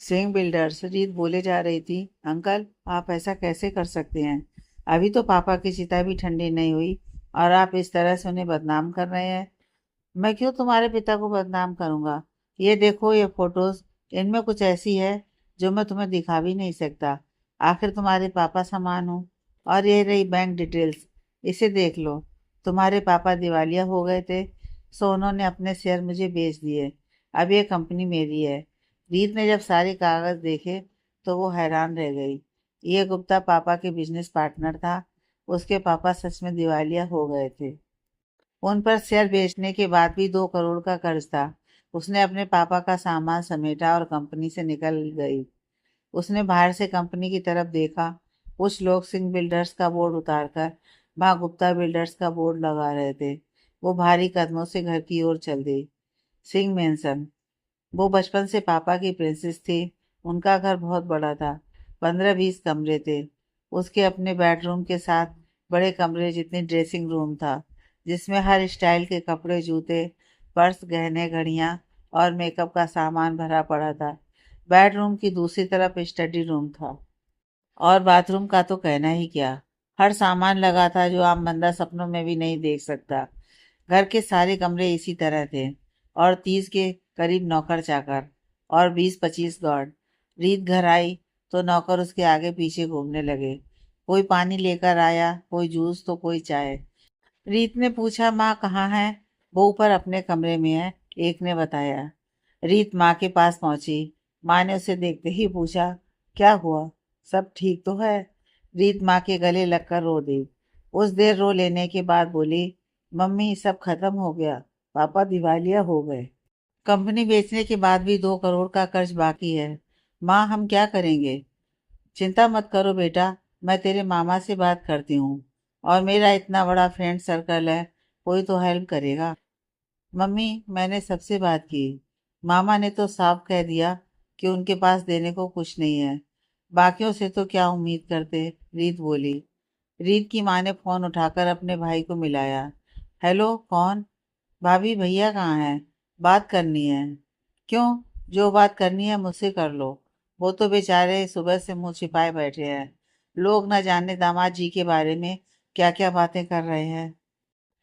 Singh builders. रीत बोले जा रही थी। अंकल, आप ऐसा कैसे कर सकते हैं? अभी तो पापा की चिता भी ठंडी नहीं हुई और आप इस तरह से उन्हें बदनाम कर रहे हैं। मैं क्यों तुम्हारे पिता को बदनाम करूंगा? ये देखो, ये फोटोज, इनमें कुछ ऐसी है जो मैं तुम्हें दिखा भी नहीं सकता। आखिर तुम्हारे पापा समान हूँ। और ये रही बैंक डिटेल्स, इसे देख लो। तुम्हारे पापा दिवालिया हो गए थे, सो उन्होंने अपने शेयर मुझे बेच दिए। अब ये कंपनी मेरी है। रीत ने जब सारे कागज देखे तो वो हैरान रह गई। ये गुप्ता पापा के बिजनेस पार्टनर था। उसके पापा सच में दिवालिया हो गए थे। उन पर शेयर बेचने के बाद भी 2 करोड़ का कर्ज था। उसने अपने पापा का सामान समेटा और कंपनी से निकल गई। उसने बाहर से कंपनी की तरफ देखा। कुछ लोग सिंह बिल्डर्स का बोर्ड उतारकर माँ गुप्ता बिल्डर्स का बोर्ड लगा रहे थे। वो भारी कदमों से घर की ओर चल दी। सिंह मेंशन। वो बचपन से पापा की प्रिंसेस थी। उनका घर बहुत बड़ा था। 15-20 कमरे थे। उसके अपने बेडरूम के साथ बड़े कमरे जितनी ड्रेसिंग रूम था, जिसमें हर स्टाइल के कपड़े, जूते, पर्स, गहने, घड़ियां और मेकअप का सामान भरा पड़ा था। बेडरूम की दूसरी तरफ स्टडी रूम था। और बाथरूम का तो कहना ही क्या। हर सामान लगा था जो आम बंदा सपनों में भी नहीं देख सकता। घर के सारे कमरे इसी तरह थे। और 30 के करीब नौकर चाकर और 20-25 गार्ड। रीत घर आई तो नौकर उसके आगे पीछे घूमने लगे। कोई पानी लेकर आया, कोई जूस तो कोई चाय। रीत ने पूछा, माँ कहाँ है? वो ऊपर अपने कमरे में है, एक ने बताया। रीत माँ के पास पहुंची। माँ ने उसे देखते ही पूछा, क्या हुआ? सब ठीक तो है? रीत माँ के गले लगकर रो दी। उस देर रो लेने के बाद बोली, मम्मी सब खत्म हो गया। पापा दिवालिया हो गए। कंपनी बेचने के बाद भी 2 करोड़ का कर्ज बाकी है। माँ, हम क्या करेंगे? चिंता मत करो बेटा, मैं तेरे मामा से बात करती हूँ। और मेरा इतना बड़ा फ्रेंड सर्कल है, कोई तो हेल्प करेगा। मम्मी, मैंने सबसे बात की। मामा ने तो साफ कह दिया कि उनके पास देने को कुछ नहीं है। बाकियों से तो क्या उम्मीद करते? रीत बोली। रीत की माँ ने फोन उठाकर अपने भाई को मिलाया। हेलो, कौन? भाभी, भैया कहाँ हैं? बात करनी है। क्यों? जो बात करनी है मुझसे कर लो। वो तो बेचारे सुबह से मुंह छिपाए बैठे हैं। लोग न जाने दामाद जी के बारे में क्या क्या बातें कर रहे हैं।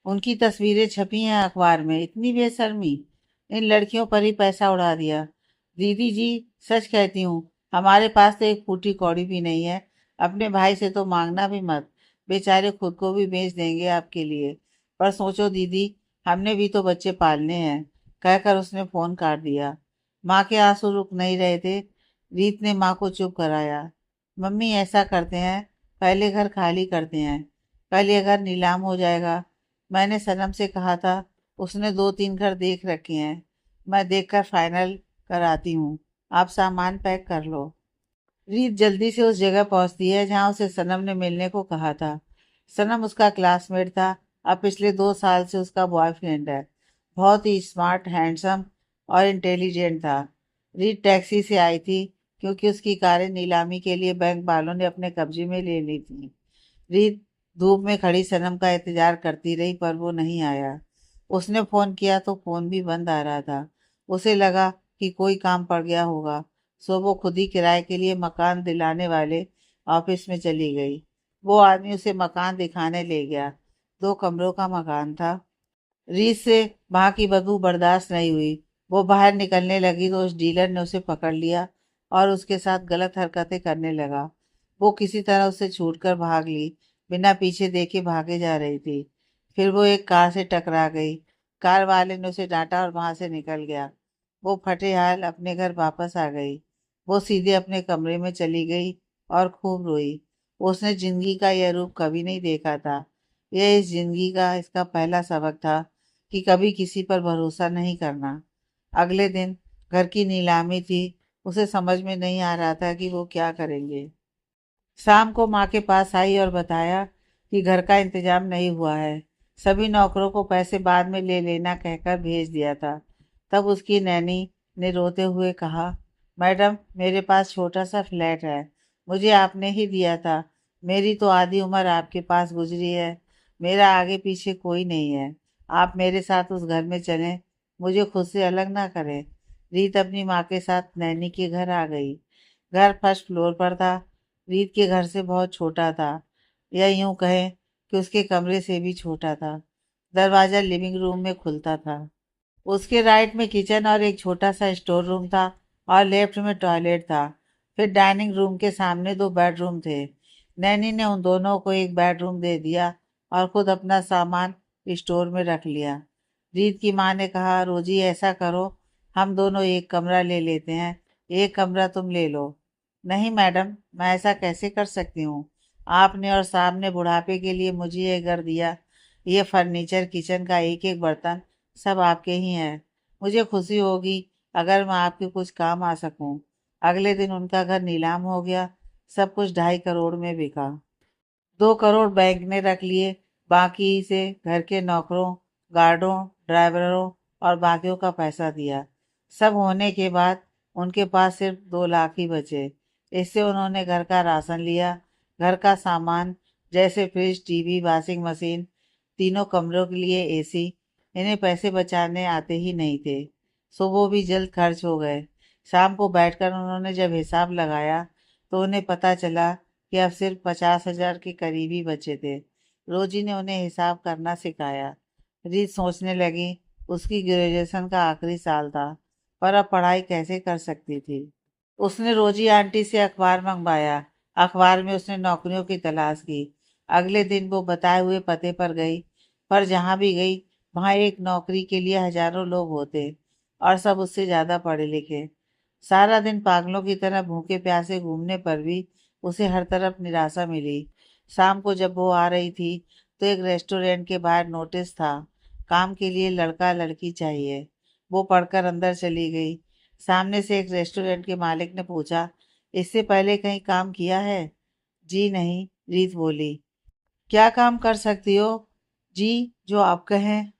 उनकी तस्वीरें छपी हैं अखबार में, इतनी बेशर्मी। इन लड़कियों पर ही पैसा उड़ा दिया। दीदी जी, सच कहती हूँ, हमारे पास तो एक फूटी कौड़ी भी नहीं है। अपने भाई से तो मांगना भी मत। बेचारे खुद को भी बेच देंगे आपके लिए। पर सोचो दीदी, हमने भी तो बच्चे पालने हैं। कहकर उसने फोन काट दिया। माँ के आंसू रुक नहीं रहे थे। रीत ने माँ को चुप कराया। मम्मी, ऐसा करते हैं, पहले घर खाली करते हैं। कल ये घर नीलाम हो जाएगा। मैंने सनम से कहा था, उसने 2-3 घर देख रखे हैं। मैं देखकर फाइनल कराती हूँ। आप सामान पैक कर लो। रीत जल्दी से उस जगह पहुंचती है जहां उसे सनम ने मिलने को कहा था। सनम उसका क्लासमेट था। अब पिछले 2 साल से उसका बॉयफ्रेंड है। बहुत ही स्मार्ट, हैंडसम और इंटेलिजेंट था। रीत टैक्सी से आई थी क्योंकि उसकी कारें नीलामी के लिए बैंक वालों ने अपने कब्जे में ले ली थी। रीत धूप में खड़ी सनम का इंतजार करती रही पर वो नहीं आया। उसने फोन किया तो फोन भी बंद आ रहा था। उसे लगा कि कोई काम पड़ गया होगा, सो वो खुद ही किराए के लिए मकान दिलाने वाले ऑफिस में चली गई। वो आदमी उसे मकान दिखाने ले गया। 2 कमरों का मकान था। रीत से वहां की बदबू बर्दाश्त नहीं हुई। वो बाहर निकलने लगी तो उस डीलर ने उसे पकड़ लिया और उसके साथ गलत हरकतें करने लगा। वो किसी तरह उससे छूटकर भाग ली। बिना पीछे देखे भागे जा रही थी। फिर वो एक कार से टकरा गई। कार वाले ने उसे डांटा और वहां से निकल गया। वो फटे हाल अपने घर वापस आ गई। वो सीधे अपने कमरे में चली गई और खूब रोई। उसने जिंदगी का यह रूप कभी नहीं देखा था। यह इस जिंदगी का इसका पहला सबक था कि कभी किसी पर भरोसा नहीं करना। अगले दिन घर की नीलामी थी। उसे समझ में नहीं आ रहा था कि वो क्या करेंगे। शाम को माँ के पास आई और बताया कि घर का इंतजाम नहीं हुआ है। सभी नौकरों को पैसे बाद में ले लेना कहकर भेज दिया था। तब उसकी नैनी ने रोते हुए कहा, मैडम, मेरे पास छोटा सा फ्लैट है, मुझे आपने ही दिया था। मेरी तो आधी उम्र आपके पास गुजरी है। मेरा आगे पीछे कोई नहीं है। आप मेरे साथ उस घर में चलें, मुझे खुद से अलग ना करें। रीत अपनी माँ के साथ नैनी के घर आ गई। घर फर्स्ट फ्लोर पर था। रीत के घर से बहुत छोटा था, या यूं कहें कि उसके कमरे से भी छोटा था। दरवाजा लिविंग रूम में खुलता था। उसके राइट में किचन और एक छोटा सा स्टोर रूम था, और लेफ्ट में टॉयलेट था। फिर डाइनिंग रूम के सामने दो बेडरूम थे। नैनी ने उन दोनों को एक बेडरूम दे दिया और खुद अपना सामान स्टोर में रख लिया। रीत की माँ ने कहा, रोजी ऐसा करो, हम दोनों एक कमरा ले लेते हैं, एक कमरा तुम ले लो। नहीं मैडम, मैं ऐसा कैसे कर सकती हूँ? आपने और साहब ने बुढ़ापे के लिए मुझे ये घर दिया। ये फर्नीचर, किचन का एक एक बर्तन सब आपके ही हैं। मुझे खुशी होगी अगर मैं आपके कुछ काम आ सकूं। अगले दिन उनका घर नीलाम हो गया। सब कुछ 2.5 करोड़ में बिका। 2 करोड़ बैंक ने रख लिए, बाकी से घर के नौकरों, गार्डों, ड्राइवरों और बाकियों का पैसा दिया। सब होने के बाद उनके पास सिर्फ 2 लाख ही बचे। इससे उन्होंने घर का राशन लिया, घर का सामान जैसे फ्रिज, टीवी, वॉशिंग मशीन, तीनों कमरों के लिए एसी। इन्हें पैसे बचाने आते ही नहीं थे, सो वो भी जल्द खर्च हो गए। शाम को बैठकर उन्होंने जब हिसाब लगाया तो उन्हें पता चला कि अब सिर्फ 50,000 के करीब ही बचे थे। रोजी ने उन्हें हिसाब करना सिखाया। रीत सोचने लगी, उसकी ग्रेजुएशन का आखिरी साल था, पर अब पढ़ाई कैसे कर सकती थी। उसने रोजी आंटी से अखबार मंगवाया। अखबार में उसने नौकरियों की तलाश की। अगले दिन वो बताए हुए पते पर गई, पर जहाँ भी गई वहाँ एक नौकरी के लिए हजारों लोग होते, और सब उससे ज़्यादा पढ़े लिखे। सारा दिन पागलों की तरह भूखे प्यासे घूमने पर भी उसे हर तरफ निराशा मिली। शाम को जब वो आ रही थी तो एक रेस्टोरेंट के बाहर नोटिस था, काम के लिए लड़का लड़की चाहिए। वो पढ़कर अंदर चली गई। सामने से एक रेस्टोरेंट के मालिक ने पूछा, इससे पहले कहीं काम किया है? जी नहीं, रीत बोली। क्या काम कर सकती हो? जी, जो आप कहें।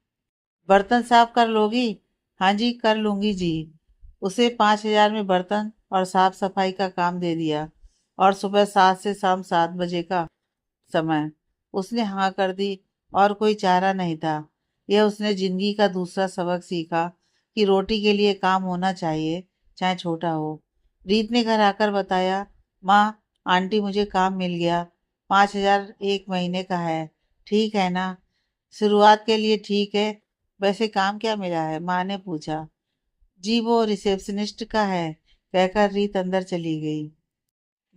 बर्तन साफ कर लोगी? हाँ जी, कर लूंगी जी। उसे 5,000 में बर्तन और साफ सफाई का काम दे दिया, और सुबह 7 से शाम 7 बजे का समय। उसने हाँ कर दी, और कोई चारा नहीं था। यह उसने जिंदगी का दूसरा सबक सीखा कि रोटी के लिए काम होना चाहिए, चाहे छोटा हो। रीत ने घर आकर बताया, माँ, आंटी मुझे काम मिल गया। 5,000 एक महीने का है, ठीक है ना? शुरुआत के लिए ठीक है। वैसे काम क्या मिला है? माँ ने पूछा। जी, वो रिसेप्शनिस्ट का है, कहकर रीत अंदर चली गई।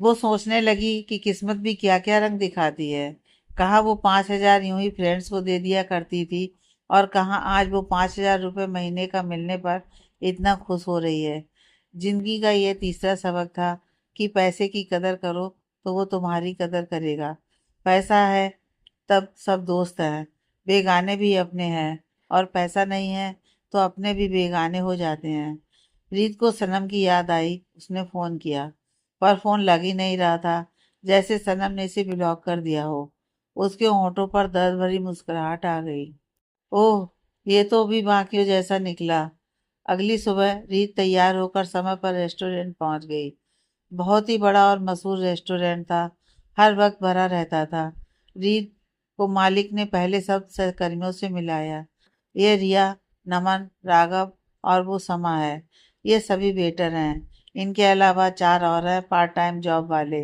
वो सोचने लगी कि किस्मत भी क्या क्या रंग दिखाती है। कहाँ वो 5,000 यूं ही फ्रेंड्स को दे दिया करती थी, और कहाँ आज वो 5,000 रुपये महीने का मिलने पर इतना खुश हो रही है। जिंदगी का ये तीसरा सबक था कि पैसे की कदर करो तो वो तुम्हारी कदर करेगा। पैसा है तब सब दोस्त हैं, बेगाने भी अपने हैं, और पैसा नहीं है तो अपने भी बेगाने हो जाते हैं। रीत को सनम की याद आई। उसने फ़ोन किया, पर फ़ोन लग ही नहीं रहा था, जैसे सनम ने इसे ब्लॉक कर दिया हो। उसके होंठों पर दर्द भरी मुस्कुराहट आ गई। ओह, ये तो भी बाकियों जैसा निकला। अगली सुबह रीत तैयार होकर समय पर रेस्टोरेंट पहुंच गई। बहुत ही बड़ा और मशहूर रेस्टोरेंट था, हर वक्त भरा रहता था। रीत को मालिक ने पहले सब सहकर्मियों से मिलाया। ये रिया, नमन, राघव और वो समा है। ये सभी वेटर हैं। इनके अलावा 4 और हैं पार्ट टाइम जॉब वाले।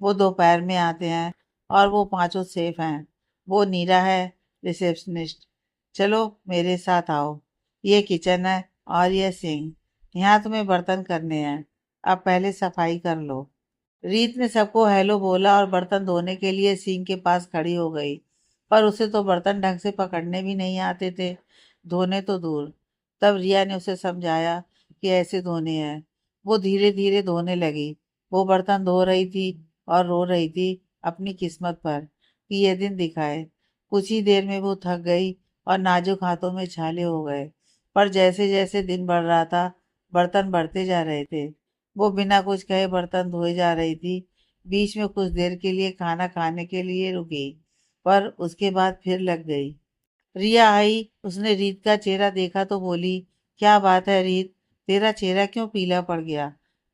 वो दोपहर में आते हैं, और वो पांचों सेफ हैं। वो नीरा है, रिसेप्शनिस्ट। चलो मेरे साथ आओ। ये किचन है, और ये सिंक। यहाँ तुम्हें बर्तन करने हैं। अब पहले सफाई कर लो। रीत ने सबको हेलो बोला और बर्तन धोने के लिए सिंक के पास खड़ी हो गई, पर उसे तो बर्तन ढंग से पकड़ने भी नहीं आते थे, धोने तो दूर। तब रिया ने उसे समझाया कि ऐसे धोने हैं। वो धीरे धीरे धोने लगी। वो बर्तन धो रही थी और रो रही थी अपनी किस्मत पर कि ये दिन दिखाए। कुछ ही देर में वो थक गई और नाजुक हाथों में छाले हो गए। पर जैसे जैसे दिन बढ़ रहा था, बर्तन बढ़ते जा रहे थे। वो बिना कुछ कहे बर्तन धोए जा रही थी। बीच में कुछ देर के लिए खाना खाने के लिए रुकी, पर उसके बाद फिर लग गई। रिया आई। उसने रीत का चेहरा देखा तो बोली, क्या बात है रीत, तेरा चेहरा क्यों पीला पड़ गया?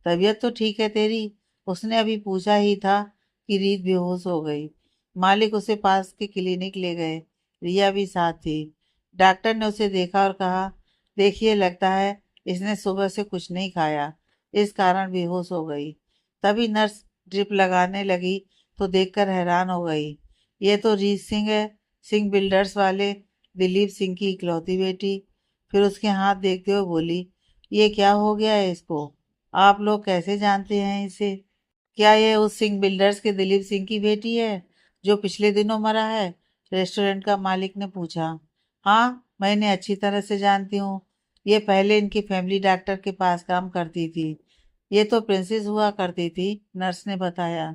तबीयत तो ठीक है तेरी? उसने अभी पूछा ही था कि रीत बेहोश हो गई। मालिक उसे पास के क्लिनिक ले गए। रिया भी साथ थी। डॉक्टर ने उसे देखा और कहा, देखिए लगता है इसने सुबह से कुछ नहीं खाया, इस कारण बेहोश हो गई। तभी नर्स ड्रिप लगाने लगी तो देखकर हैरान हो गई। ये तो रीत सिंह है, सिंह बिल्डर्स वाले दिलीप सिंह की इकलौती बेटी। फिर उसके हाथ देखते हुए बोली, ये क्या हो गया है इसको? आप लोग कैसे जानते हैं इसे? क्या ये उस सिंह बिल्डर्स के दिलीप सिंह की बेटी है जो पिछले दिनों मरा है? रेस्टोरेंट का मालिक ने पूछा। हाँ, मैं इन्हें अच्छी तरह से जानती हूँ। ये पहले इनकी फैमिली डॉक्टर के पास काम करती थी। ये तो प्रिंसेस हुआ करती थी, नर्स ने बताया।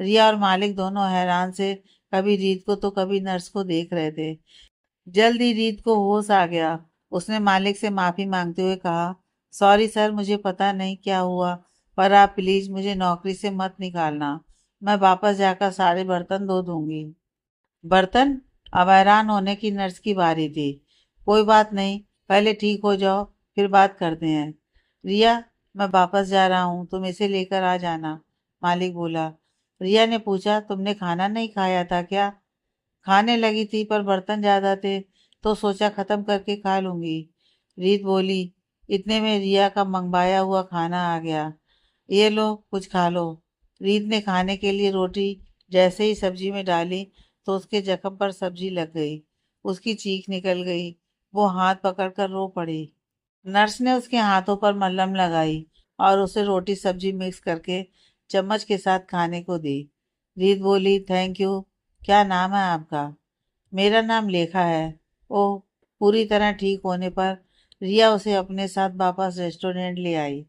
रिया और मालिक दोनों हैरान से कभी रीत को तो कभी नर्स को देख रहे थे। जल्द ही रीत को होश आ गया। उसने मालिक से माफी मांगते हुए कहा, सॉरी सर, मुझे पता नहीं क्या हुआ, पर आप प्लीज मुझे नौकरी से मत निकालना। मैं वापस जाकर सारे बर्तन धो दूंगी। बर्तन? अब हैरान होने की नर्स की बारी थी। कोई बात नहीं, पहले ठीक हो जाओ, फिर बात करते हैं। रिया, मैं वापस जा रहा हूँ, तुम इसे लेकर आ जाना, मालिक बोला। रिया ने पूछा, तुमने खाना नहीं खाया था क्या? खाने लगी थी पर बर्तन ज्यादा थे तो सोचा खत्म करके खा लूंगी। रीत बोली। इतने में रिया का मंगवाया हुआ खाना आ गया। ये लो, कुछ खा लो। रीत ने खाने के लिए रोटी जैसे ही सब्जी में डाली तो उसके जख्म पर सब्जी लग गई। उसकी चीख निकल गई। वो हाथ पकड़कर रो पड़ी। नर्स ने उसके हाथों पर मलहम लगाई और उसे रोटी सब्जी मिक्स करके चम्मच के साथ खाने को दी। रीत बोली, थैंक यू। क्या नाम है आपका? मेरा नाम लेखा है। ओह। पूरी तरह ठीक होने पर रिया उसे अपने साथ वापस रेस्टोरेंट ले आई।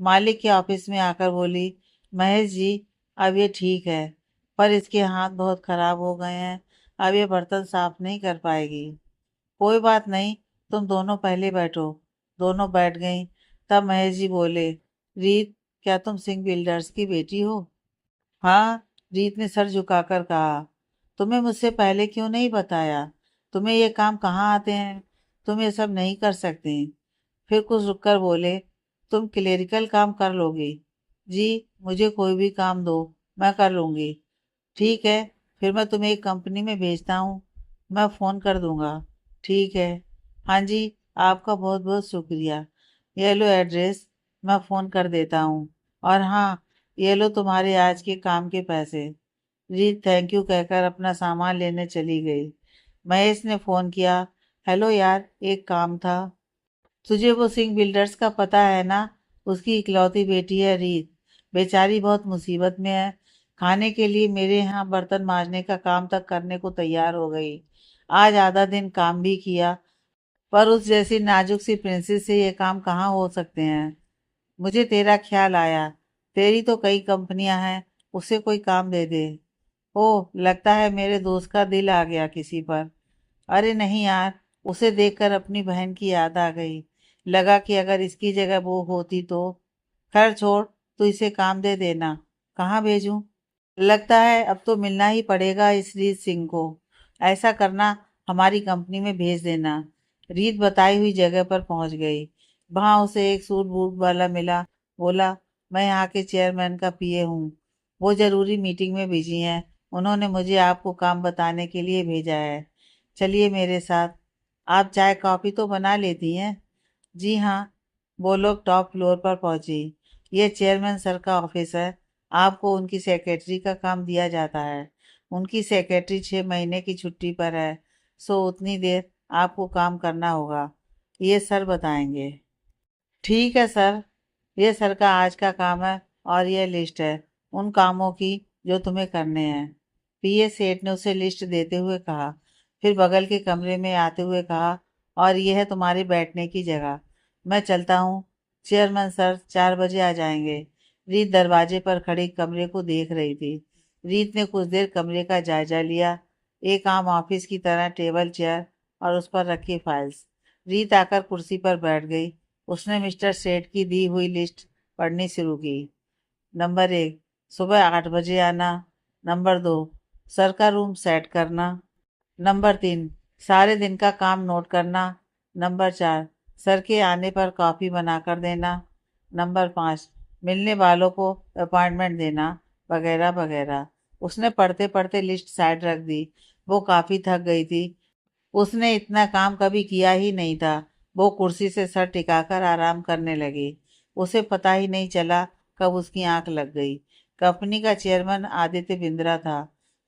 मालिक के ऑफिस में आकर बोली, महेश जी, अब ये ठीक है, पर इसके हाथ बहुत खराब हो गए हैं, अब ये बर्तन साफ नहीं कर पाएगी। कोई बात नहीं, तुम दोनों पहले बैठो। दोनों बैठ गईं। तब महेश जी बोले, रीत, क्या तुम सिंह बिल्डर्स की बेटी हो? हाँ, रीत ने सर झुकाकर कहा। तुम्हें मुझसे पहले क्यों नहीं बताया? तुम्हें ये काम कहाँ आते हैं? तुम ये सब नहीं कर सकते। फिर कुछ रुककर बोले, तुम क्लेरिकल काम कर लोगी? जी, मुझे कोई भी काम दो, मैं कर लूंगी। ठीक है, फिर मैं तुम्हें एक कंपनी में भेजता हूँ, मैं फ़ोन कर दूंगा। ठीक है। हाँ जी, आपका बहुत बहुत शुक्रिया। ये लो एड्रेस, मैं फ़ोन कर देता हूँ। और हाँ, ये लो तुम्हारे आज के काम के पैसे। रीत थैंक यू कहकर अपना सामान लेने चली गई। महेश ने फ़ोन किया। हेलो यार, एक काम था। तुझे वो सिंह बिल्डर्स का पता है ना? उसकी इकलौती बेटी है रीत। बेचारी बहुत मुसीबत में है। खाने के लिए मेरे यहाँ बर्तन मांजने का काम तक करने को तैयार हो गई। आज आधा दिन काम भी किया, पर उस जैसी नाजुक सी प्रिंसेस से ये काम कहाँ हो सकते हैं। मुझे तेरा ख्याल आया। तेरी तो कई कंपनियां हैं, उसे कोई काम दे दे। ओह, लगता है मेरे दोस्त का दिल आ गया किसी पर। अरे नहीं यार, उसे देखकर अपनी बहन की याद आ गई। लगा कि अगर इसकी जगह वो होती तो। खैर छोड़, तू इसे काम दे देना। कहाँ भेजूं? लगता है अब तो मिलना ही पड़ेगा इस रीत सिंह को। ऐसा करना, हमारी कंपनी में भेज देना। रीत बताई हुई जगह पर पहुंच गई। वहां उसे एक सूट बूट वाला मिला। बोला, मैं यहाँ के चेयरमैन का पीए हूँ। वो जरूरी मीटिंग में बिजी हैं। उन्होंने मुझे आपको काम बताने के लिए भेजा है। चलिए मेरे साथ। आप चाय कॉफी तो बना लेती हैं? जी हाँ। वो लोग टॉप फ्लोर पर पहुंची। ये चेयरमैन सर का ऑफिस है। आपको उनकी सेक्रेटरी का काम दिया जाता है। उनकी सेक्रेटरी 6 महीने की छुट्टी पर है, सो उतनी देर आपको काम करना होगा। ये सर बताएंगे। ठीक है सर। ये सर का आज का काम है और ये लिस्ट है उन कामों की जो तुम्हें करने हैं। पीए सेठ ने उसे लिस्ट देते हुए कहा। फिर बगल के कमरे में आते हुए कहा, और ये है तुम्हारी बैठने की जगह। मैं चलता हूँ। चेयरमैन सर 4 बजे आ जाएंगे। रीत दरवाजे पर खड़ी कमरे को देख रही थी। रीत ने कुछ देर कमरे का जायजा लिया। एक आम ऑफिस की तरह टेबल चेयर और उस पर रखी फाइल्स। रीत आकर कुर्सी पर बैठ गई। उसने मिस्टर सेठ की दी हुई लिस्ट पढ़नी शुरू की। नंबर 1, सुबह 8 बजे आना। नंबर 2, सर का रूम सेट करना। नंबर 3, सारे दिन का काम नोट करना। नंबर 4, सर के आने पर कॉफ़ी बनाकर देना। नंबर 5, मिलने वालों को अपॉइंटमेंट देना, वगैरह वगैरह। उसने पढ़ते पढ़ते लिस्ट साइड रख दी। वो काफ़ी थक गई थी। उसने इतना काम कभी किया ही नहीं था। वो कुर्सी से सर टिकाकर आराम करने लगी। उसे पता ही नहीं चला कब उसकी आंख लग गई। कंपनी का चेयरमैन आदित्य बिंद्रा था।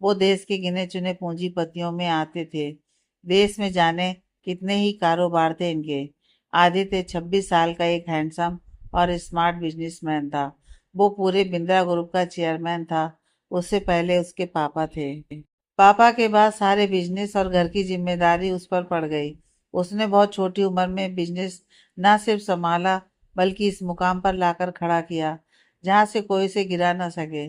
वो देश के गिने चुने पूंजीपतियों में आते थे। देश में जाने कितने ही कारोबार थे इनके। आदित्य 26 साल का एक हैंडसम और स्मार्ट बिजनेसमैन था। वो पूरे बिंद्रा ग्रुप का चेयरमैन था। उससे पहले उसके पापा थे। पापा के बाद सारे बिजनेस और घर की जिम्मेदारी उस पर पड़ गई। उसने बहुत छोटी उम्र में बिजनेस न सिर्फ संभाला बल्कि इस मुकाम पर लाकर खड़ा किया जहाँ से कोई उसे गिरा न सके।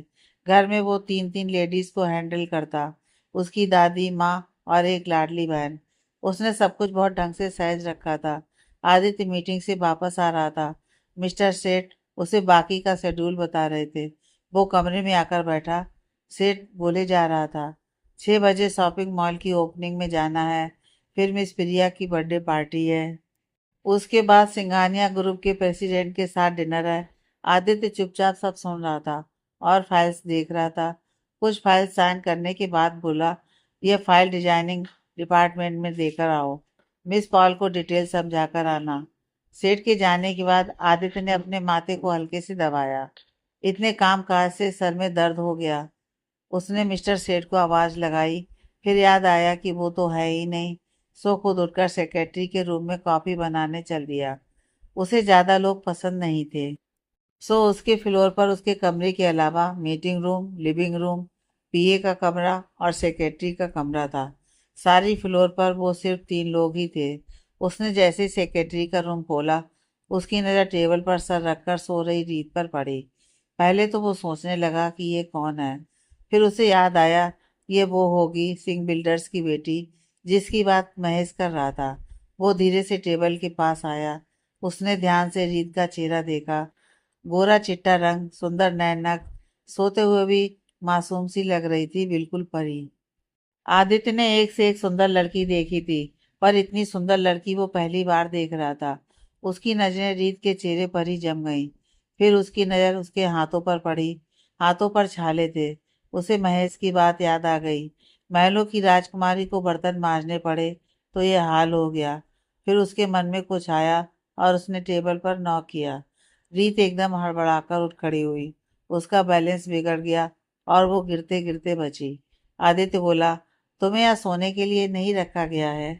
घर में वो तीन तीन लेडीज को हैंडल करता, उसकी दादी, माँ और एक लाडली बहन। उसने सब कुछ बहुत ढंग से सहज रखा था। आदित्य मीटिंग से वापस आ रहा था। मिस्टर सेठ उसे बाकी का शेड्यूल बता रहे थे। वो कमरे में आकर बैठा। सेठ बोले जा रहा था, 6 बजे शॉपिंग मॉल की ओपनिंग में जाना है। फिर मिस प्रिया की बर्थडे पार्टी है। उसके बाद सिंघानिया ग्रुप के प्रेसिडेंट के साथ डिनर है। आदित्य चुपचाप सब सुन रहा था और फाइल्स देख रहा था। कुछ फाइल्स साइन करने के बाद बोला, यह फाइल डिजाइनिंग डिपार्टमेंट में देकर आओ। मिस पॉल को डिटेल समझाकर आना। सेठ के जाने के बाद आदित्य ने अपने माथे को हल्के से दबाया। इतने काम काज से सर में दर्द हो गया। उसने मिस्टर सेठ को आवाज लगाई। फिर याद आया कि वो तो है ही नहीं। सो खुद उठकर सेक्रेटरी के रूम में कॉफी बनाने चल दिया। उसे ज्यादा लोग पसंद नहीं थे। सो उसके फ्लोर पर उसके कमरे के अलावा मीटिंग रूम, लिविंग रूम, पीए का कमरा और सेक्रेटरी का कमरा था। सारी फ्लोर पर वो सिर्फ 3 लोग ही थे। उसने जैसे ही सेक्रेटरी का रूम खोला, उसकी नज़र टेबल पर सर रखकर सो रही रीत पर पड़ी। पहले तो वो सोचने लगा कि ये कौन है। फिर उसे याद आया, ये वो होगी सिंह बिल्डर्स की बेटी जिसकी बात महेश कर रहा था। वो धीरे से टेबल के पास आया। उसने ध्यान से रीत का चेहरा देखा। गोरा चिट्टा रंग, सुंदर नैनक, सोते हुए भी मासूम सी लग रही थी, बिल्कुल परी। आदित्य ने एक से एक सुंदर लड़की देखी थी, पर इतनी सुंदर लड़की वो पहली बार देख रहा था। उसकी नजरें रीत के चेहरे पर ही जम गईं। फिर उसकी नज़र उसके हाथों पर पड़ी। हाथों पर छाले थे। उसे महेश की बात याद आ गई। महलों की राजकुमारी को बर्तन मांजने पड़े तो ये हाल हो गया। फिर उसके मन में कुछ आया और उसने टेबल पर नॉक किया। रीत एकदम हड़बड़ाकर उठ खड़ी हुई। उसका बैलेंस बिगड़ गया और वो गिरते गिरते बची। आदित्य बोला, तुम्हें यहाँ सोने के लिए नहीं रखा गया है।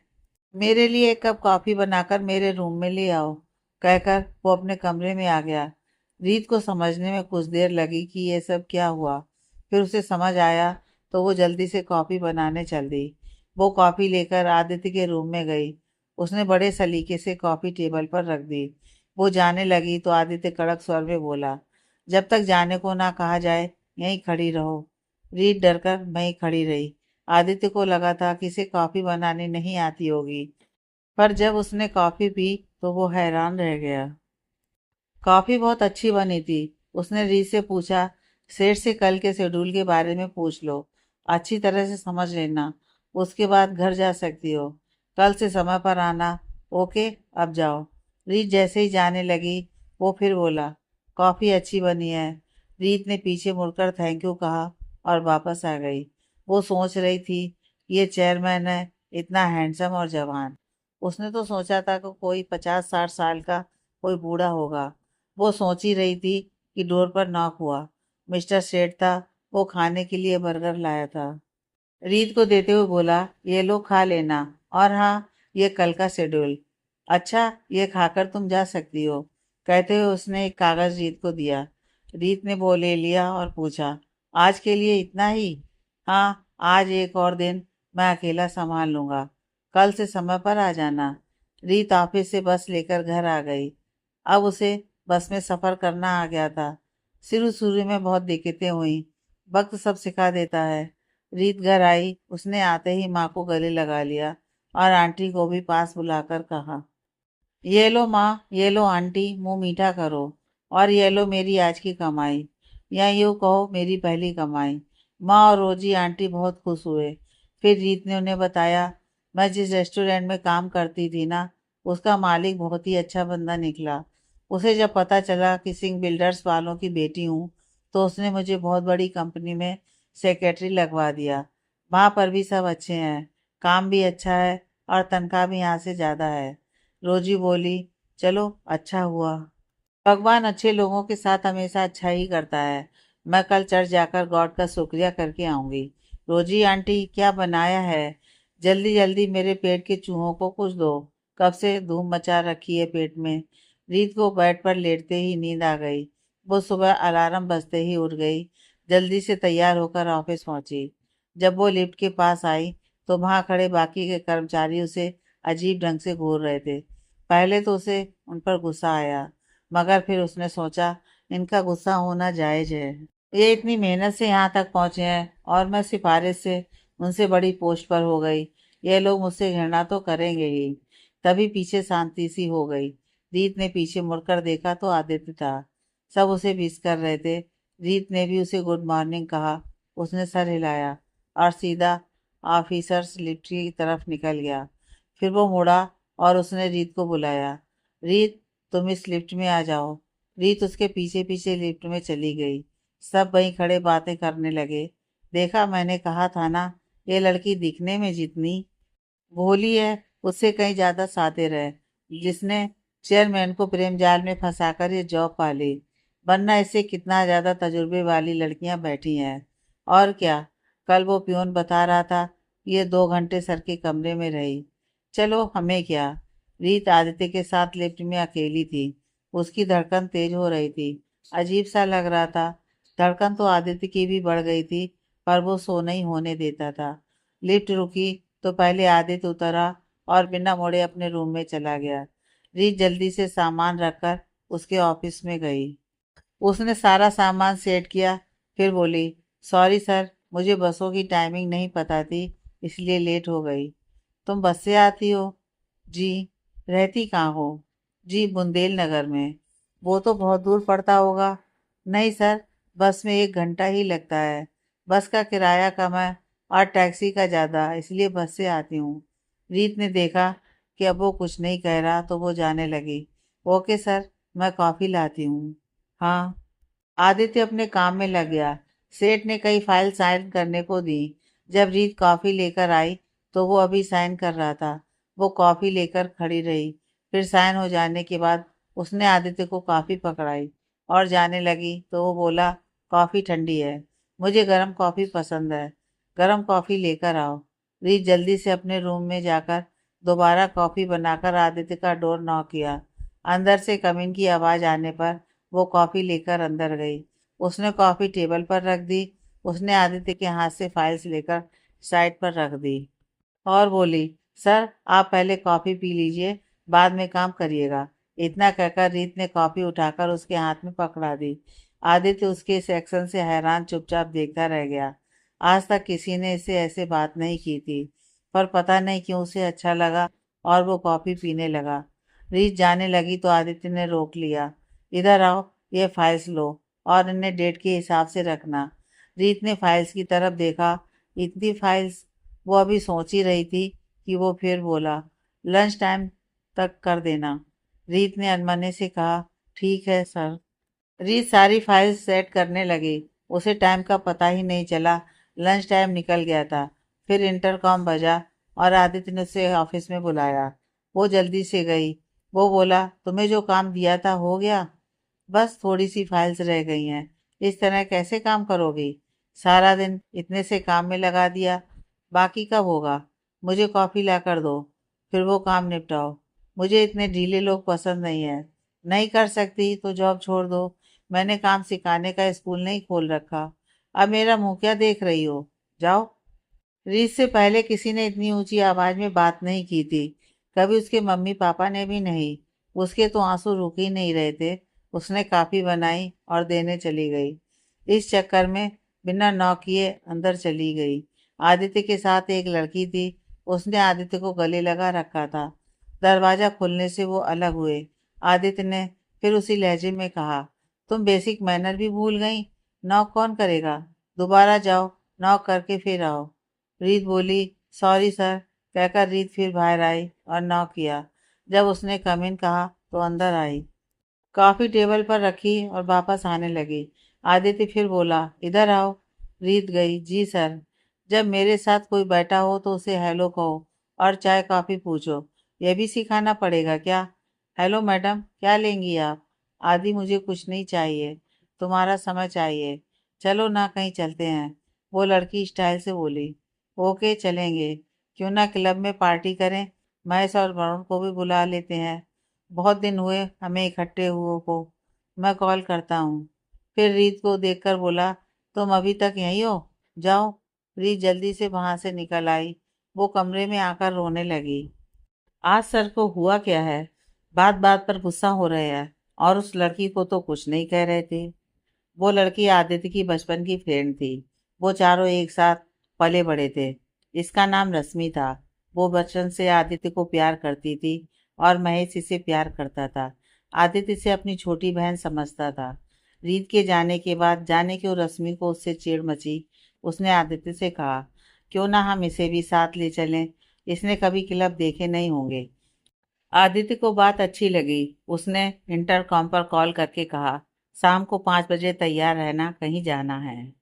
मेरे लिए एक कप कॉफी बनाकर मेरे रूम में ले आओ, कहकर वो अपने कमरे में आ गया। रीत को समझने में कुछ देर लगी कि ये सब क्या हुआ। फिर उसे समझ आया तो वो जल्दी से कॉफी बनाने चल दी। वो कॉफी लेकर आदित्य के रूम में गई। उसने बड़े सलीके से कॉफी टेबल पर रख दी। वो जाने लगी तो आदित्य कड़क स्वर में बोला, जब तक जाने को ना कहा जाए यहीं खड़ी रहो। रीत डरकर वहीं खड़ी रही। आदित्य को लगा था कि इसे कॉफी बनानी नहीं आती होगी, पर जब उसने कॉफी पी तो वो हैरान रह गया। कॉफी बहुत अच्छी बनी थी। उसने री से पूछा, सेठ से कल के शेड्यूल के बारे में पूछ लो, अच्छी तरह से समझ लेना, उसके बाद घर जा सकती हो। कल से समय पर आना। ओके, अब जाओ। रीत जैसे ही जाने लगी वो फिर बोला, कॉफी अच्छी बनी है। रीत ने पीछे मुड़कर थैंक यू कहा और वापस आ गई। वो सोच रही थी, ये चेयरमैन है, इतना हैंडसम और जवान। उसने तो सोचा था कि कोई 50-60 साल का कोई बूढ़ा होगा। वो सोच ही रही थी कि डोर पर नॉक हुआ। मिस्टर सेठ था। वो खाने के लिए बर्गर लाया था। रीत को देते हुए बोला, ये लो खा लेना, और हाँ, ये कल का शेड्यूल। अच्छा, ये खाकर तुम जा सकती हो, कहते हुए उसने एक कागज रीत को दिया। रीत ने वो ले लिया और पूछा, आज के लिए इतना ही? हाँ, आज एक और दिन मैं अकेला संभाल लूंगा। कल से समय पर आ जाना। रीत ऑफिस से बस लेकर घर आ गई। अब उसे बस में सफ़र करना आ गया था। शुरू शुरू में बहुत दिक्कतें हुई। वक्त सब सिखा देता है। रीत घर आई। उसने आते ही माँ को गले लगा लिया और आंटी को भी पास बुलाकर कहा, ये लो माँ, ये लो आंटी, मुंह मीठा करो, और ये लो मेरी आज की कमाई, या यूँ कहो मेरी पहली कमाई। माँ और रोजी आंटी बहुत खुश हुए। फिर रीत ने उन्हें बताया, मैं जिस रेस्टोरेंट में काम करती थी ना, उसका मालिक बहुत ही अच्छा बंदा निकला। उसे जब पता चला कि सिंह बिल्डर्स वालों की बेटी हूँ, तो उसने मुझे बहुत बड़ी कंपनी में सेक्रेटरी लगवा दिया। वहाँ पर भी सब अच्छे हैं, काम भी अच्छा है और तनख्वाह भी यहाँ से ज़्यादा है। रोजी बोली, चलो अच्छा हुआ। भगवान अच्छे लोगों के साथ हमेशा अच्छा ही करता है। मैं कल चर्च जाकर गॉड का शुक्रिया करके आऊंगी। रोजी आंटी क्या बनाया है? जल्दी जल्दी मेरे पेट के चूहों को कुछ दो। कब से धूम मचा रखी है पेट में। रीत को बेड पर लेटते ही नींद आ गई। वो सुबह अलार्म बजते ही उठ गई। जल्दी से तैयार होकर ऑफिस पहुंची। जब वो लिफ्ट के पास आई तो वहां खड़े बाकी के कर्मचारी उसे अजीब ढंग से घूर रहे थे। पहले तो उसे उन पर गुस्सा आया, मगर फिर उसने सोचा इनका गुस्सा होना जायज है। ये इतनी मेहनत से यहाँ तक पहुंचे हैं और मैं सिफारिश से उनसे बड़ी पोस्ट पर हो गई। ये लोग मुझसे घृणा तो करेंगे ही। तभी पीछे शांति सी हो गई। रीत ने पीछे मुड़कर देखा तो आदित्य था। सब उसे विश कर रहे थे। रीत ने भी उसे गुड मॉर्निंग कहा। उसने सर हिलाया और सीधा ऑफिसर्स लिफ्ट की तरफ निकल गया। फिर वो मुड़ा और उसने रीत को बुलाया। रीत, तुम इस लिफ्ट में आ जाओ। रीत उसके पीछे पीछे लिफ्ट में चली गई। सब वहीं खड़े बातें करने लगे। देखा, मैंने कहा था ना, ये लड़की दिखने में जितनी भोली है उससे कहीं ज्यादा सातिर है। जिसने चेयरमैन को प्रेम जाल में फंसाकर ये जॉब पाली, वरना इससे कितना ज्यादा तजुर्बे वाली लड़कियां बैठी हैं। और क्या, कल वो प्यून बता रहा था ये 2 घंटे सर के कमरे में रही। चलो हमें क्या। रीत आदित्य के साथ लिफ्ट में अकेली थी। उसकी धड़कन तेज हो रही थी। अजीब सा लग रहा था। धड़कन तो आदित्य की भी बढ़ गई थी, पर वो सो नहीं होने देता था। लिफ्ट रुकी तो पहले आदित्य उतरा और बिना मुड़े अपने रूम में चला गया। रीत जल्दी से सामान रखकर उसके ऑफिस में गई। उसने सारा सामान सेट किया, फिर बोली, सॉरी सर, मुझे बसों की टाइमिंग नहीं पता थी, इसलिए लेट हो गई। तुम बस से आती हो? जी। रहती कहाँ हो? जी, बुंदेल नगर में। वो तो बहुत दूर पड़ता होगा। नहीं सर, बस में 1 घंटा ही लगता है। बस का किराया कम है और टैक्सी का ज़्यादा, इसलिए बस से आती हूँ। रीत ने देखा कि अब वो कुछ नहीं कह रहा तो वो जाने लगी। ओके सर, मैं कॉफ़ी लाती हूँ। हाँ। आदित्य अपने काम में लग गया। सेठ ने कई फाइल साइन करने को दी। जब रीत कॉफी लेकर आई तो वो अभी साइन कर रहा था। वो कॉफी लेकर खड़ी रही। फिर साइन हो जाने के बाद उसने आदित्य को कॉफी पकड़ाई और जाने लगी तो वो बोला, कॉफी ठंडी है, मुझे गर्म कॉफी पसंद है। गर्म कॉफी लेकर आओ। रीत जल्दी से अपने रूम में जाकर दोबारा कॉफी बनाकर आदित्य का डोर नॉक किया। अंदर से कमिंग की आवाज आने पर वो कॉफ़ी लेकर अंदर गई। उसने कॉफ़ी टेबल पर रख दी। उसने आदित्य के हाथ से फाइल्स लेकर साइड पर रख दी और बोली, सर आप पहले कॉफ़ी पी लीजिए, बाद में काम करिएगा। इतना कहकर रीत ने कॉफ़ी उठाकर उसके हाथ में पकड़ा दी। आदित्य उसके इस एक्शन से हैरान चुपचाप देखता रह गया। आज तक किसी ने इससे ऐसे बात नहीं की थी, पर पता नहीं क्यों उसे अच्छा लगा और वो कॉफ़ी पीने लगा। रीत जाने लगी तो आदित्य ने रोक लिया। इधर आओ, ये फाइल्स लो और इन्हें डेट के हिसाब से रखना। रीत ने फाइल्स की तरफ देखा। इतनी फाइल्स? वो अभी सोच ही रही थी कि वो फिर बोला, लंच टाइम तक कर देना। रीत ने अनमने से कहा, ठीक है सर। रीत सारी फाइल्स सेट करने लगी। उसे टाइम का पता ही नहीं चला। लंच टाइम निकल गया था। फिर इंटरकॉम बजा और आदित्य ने उसे ऑफिस में बुलाया। वो जल्दी से गई। वो बोला, तुम्हें जो काम दिया था हो गया? बस थोड़ी सी फाइल्स रह गई हैं। इस तरह कैसे काम करोगी? सारा दिन इतने से काम में लगा दिया, बाकी कब होगा? मुझे कॉफ़ी ला कर दो, फिर वो काम निपटाओ। मुझे इतने ढीले लोग पसंद नहीं है। नहीं कर सकती तो जॉब छोड़ दो। मैंने काम सिखाने का स्कूल नहीं खोल रखा। अब मेरा मुंह क्या देख रही हो? जाओ। रीत से पहले किसी ने इतनी ऊंची आवाज में बात नहीं की थी। कभी उसके मम्मी पापा ने भी नहीं। उसके तो आंसू रुक ही नहीं रहे थे। उसने काफी बनाई और देने चली गई। इस चक्कर में बिना नॉक किए अंदर चली गई। आदित्य के साथ एक लड़की थी। उसने आदित्य को गले लगा रखा था। दरवाजा खुलने से वो अलग हुए। आदित्य ने फिर उसी लहजे में कहा, तुम बेसिक मैनर भी भूल गई। नॉक कौन करेगा? दोबारा जाओ, नॉक करके फिर आओ। रीत बोली, सॉरी सर कहकर रीत फिर बाहर आई और नॉक किया। जब उसने कम इन कहा तो अंदर आई। कॉफी टेबल पर रखी और वापस आने लगी। आदित्य फिर बोला, इधर आओ। रीत गई। जी सर। जब मेरे साथ कोई बैठा हो तो उसे हेलो कहो और चाय कॉफी पूछो। यह भी सिखाना पड़ेगा क्या? हेलो मैडम, क्या लेंगी आप? आदि मुझे कुछ नहीं चाहिए, तुम्हारा समय चाहिए। चलो ना कहीं चलते हैं, वो लड़की स्टाइल से बोली। ओके चलेंगे, क्यों ना क्लब में पार्टी करें, महेश और वरुण को भी बुला लेते हैं। बहुत दिन हुए हमें इकट्ठे हुए को। मैं कॉल करता हूँ। फिर रीत को देखकर बोला, तुम अभी तक यहीं हो? जाओ। रीत जल्दी से वहां से निकल आई। वो कमरे में आकर रोने लगी। आज सर को हुआ क्या है? बात बात पर गुस्सा हो रहे हैं, और उस लड़की को तो कुछ नहीं कह रहे थे। वो लड़की आदित्य की बचपन की फ्रेंड थी। वो चारों एक साथ पले बड़े थे। इसका नाम रश्मि था। वो बचपन से आदित्य को प्यार करती थी, और महेश इसे प्यार करता था। आदित्य इसे अपनी छोटी बहन समझता था। रीत के जाने के बाद जाने क्यों रश्मि को उससे चिढ़ मची। उसने आदित्य से कहा, क्यों ना हम इसे भी साथ ले चलें, इसने कभी क्लब देखे नहीं होंगे। आदित्य को बात अच्छी लगी। उसने इंटरकॉम पर कॉल करके कहा, शाम को 5 बजे तैयार रहना, कहीं जाना है।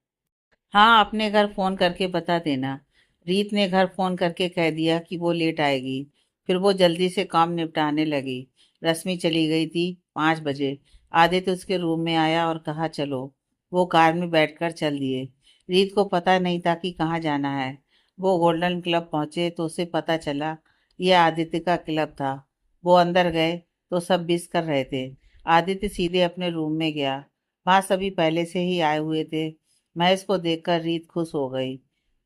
हाँ, अपने घर फोन करके बता देना। रीत ने घर फोन करके कह दिया कि वो लेट आएगी। फिर वो जल्दी से काम निपटाने लगी। रश्मि चली गई थी। 5 बजे आदित्य उसके रूम में आया और कहा, चलो। वो कार में बैठकर चल दिए। रीत को पता नहीं था कि कहाँ जाना है। वो गोल्डन क्लब पहुंचे तो उसे पता चला यह आदित्य का क्लब था। वो अंदर गए तो सब विश कर रहे थे। आदित्य सीधे अपने रूम में गया। वहाँ सभी पहले से ही आए हुए थे। महेश को देखकर रीत खुश हो गई।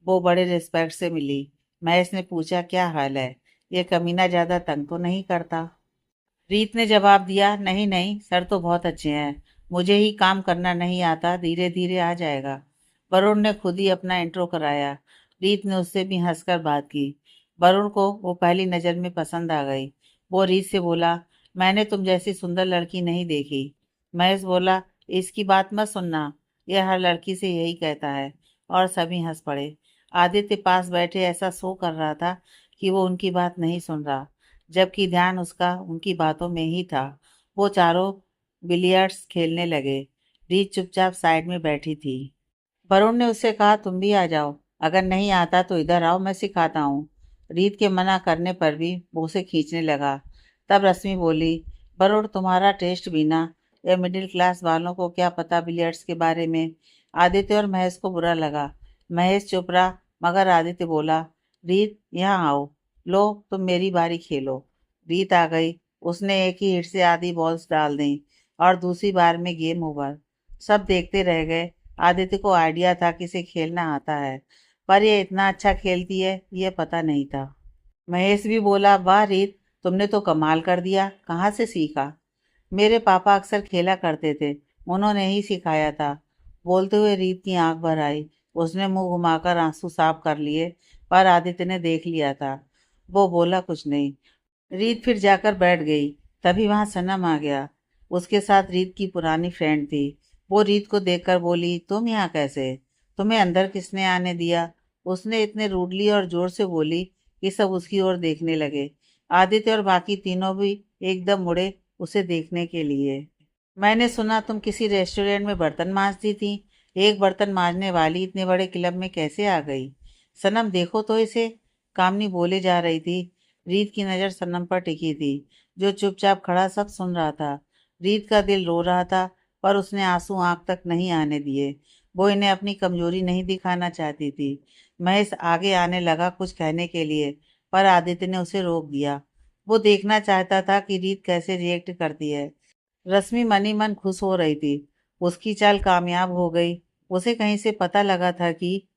वो बड़े रिस्पेक्ट से मिली। महेश ने पूछा, क्या हाल है? ये कमीना ज्यादा तंग तो नहीं करता? रीत ने जवाब दिया, नहीं नहीं सर तो बहुत अच्छे हैं, मुझे ही काम करना नहीं आता, धीरे धीरे आ जाएगा। वरुण ने खुद ही अपना इंट्रो कराया। रीत ने उससे भी हंसकर बात की। वरुण को वो पहली नज़र में पसंद आ गई। वो रीत से बोला, मैंने तुम जैसी सुंदर लड़की नहीं देखी। महेश बोला, इसकी बात मत सुनना, यह हर लड़की से यही कहता है। और सभी हंस पड़े। आदित्य पास बैठे ऐसा शो कर रहा था कि वो उनकी बात नहीं सुन रहा, जबकि ध्यान उसका उनकी बातों में ही था। वो चारों बिलियर्ड्स खेलने लगे। रीत चुपचाप साइड में बैठी थी। वरुण ने उससे कहा, तुम भी आ जाओ, अगर नहीं आता तो इधर आओ, मैं सिखाता हूँ। रीत के मना करने पर भी वो उसे खींचने लगा। तब रश्मि बोली, वरुण तुम्हारा टेस्ट भी ना, ये मिडिल क्लास वालों को क्या पता बिलियर्ड्स के बारे में। आदित्य और महेश को बुरा लगा। महेश चुप रहा, मगर आदित्य बोला, रीत यहाँ आओ, लो तुम मेरी बारी खेलो। रीत आ गई। उसने एक ही हिट से आधी बॉल्स डाल दी, और दूसरी बार में गेम ओवर। सब देखते रह गए। आदित्य को आइडिया था कि इसे खेलना आता है, पर ये इतना अच्छा खेलती है ये पता नहीं था। महेश भी बोला, वाह रीत, तुमने तो कमाल कर दिया, कहाँ से सीखा? मेरे पापा अक्सर खेला करते थे, उन्होंने ही सिखाया था। बोलते हुए रीत की आंख भर आई। उसने मुंह घुमाकर आंसू साफ कर लिए, पर आदित्य ने देख लिया था। वो बोला कुछ नहीं। रीत फिर जाकर बैठ गई। तभी वहां सनम आ गया। उसके साथ रीत की पुरानी फ्रेंड थी। वो रीत को देखकर बोली, तुम यहाँ कैसे? तुम्हें अंदर किसने आने दिया? उसने इतने रूडली और जोर से बोली कि सब उसकी ओर देखने लगे। आदित्य और बाकी तीनों भी एकदम मुड़े उसे देखने के लिए। मैंने सुना तुम किसी रेस्टोरेंट में बर्तन मांजती थी। एक बर्तन मांजने वाली इतने बड़े क्लब में कैसे आ गई? सनम देखो तो इसे। कामनी बोले जा रही थी। रीत की नज़र सनम पर टिकी थी, जो चुपचाप खड़ा सब सुन रहा था। रीत का दिल रो रहा था, पर उसने आंसू आंख तक नहीं आने दिए। वो इन्हें अपनी कमजोरी नहीं दिखाना चाहती थी। महेश आगे आने लगा कुछ कहने के लिए, पर आदित्य ने उसे रोक दिया। वो देखना चाहता था कि रीत कैसे रिएक्ट करती है। रश्मि मनी मन खुश हो रही थी। उसकी चाल कामयाब हो गई। उसे कहीं से पता लगा था कि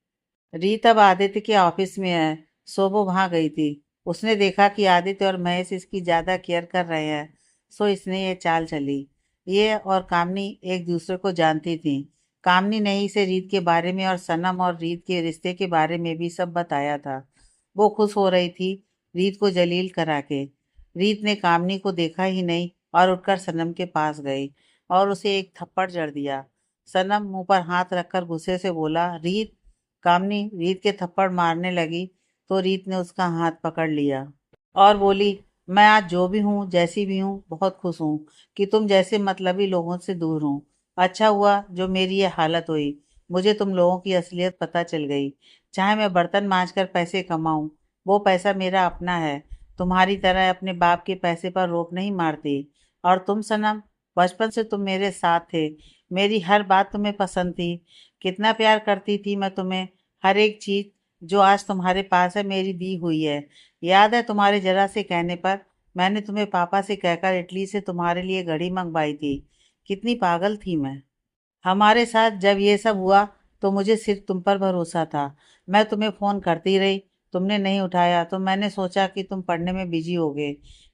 रीत अब आदित्य के ऑफिस में है, सो वो वहां गई थी। उसने देखा कि आदित्य और महेश इसकी ज्यादा केयर कर रहे हैं, सो इसने ये चाल चली। ये और कामनी एक दूसरे को जानती थी। कामनी ने ही इसे रीत के बारे में और सनम और रीत के रिश्ते के बारे में भी सब बताया था। वो खुश हो रही थी रीत को जलील करा के। रीत ने कामनी को देखा ही नहीं, और उठकर सनम के पास गई और उसे एक थप्पड़ जड़ दिया। सनम मुंह पर हाथ रखकर गुस्से से बोला, रीत। कामनी रीत के थप्पड़ मारने लगी, तो रीत ने उसका हाथ पकड़ लिया और बोली, मैं आज जो भी हूँ, जैसी भी हूँ, बहुत खुश हूँ कि तुम जैसे मतलबी लोगों से दूर हूँ। अच्छा हुआ जो मेरी ये हालत हुई। मुझे तुम लोगों की असलियत पता चल गई। चाहे मैं बर्तन मांज कर पैसे कमाऊं, वो पैसा मेरा अपना है। तुम्हारी तरह अपने बाप के पैसे पर रोक नहीं मारती। और तुम सनम, बचपन से तुम मेरे साथ थे, मेरी हर बात तुम्हें पसंद थी, कितना प्यार करती थी मैं तुम्हें। हर एक चीज़ जो आज तुम्हारे पास है मेरी दी हुई है। याद है तुम्हारे जरा से कहने पर मैंने तुम्हें पापा से कहकर इटली से तुम्हारे लिए घड़ी मंगवाई थी। कितनी पागल थी मैं। हमारे साथ जब ये सब हुआ तो मुझे सिर्फ तुम पर भरोसा था। मैं तुम्हें फ़ोन करती रही, तुमने नहीं उठाया तो मैंने सोचा कि तुम पढ़ने में बिजी होगे।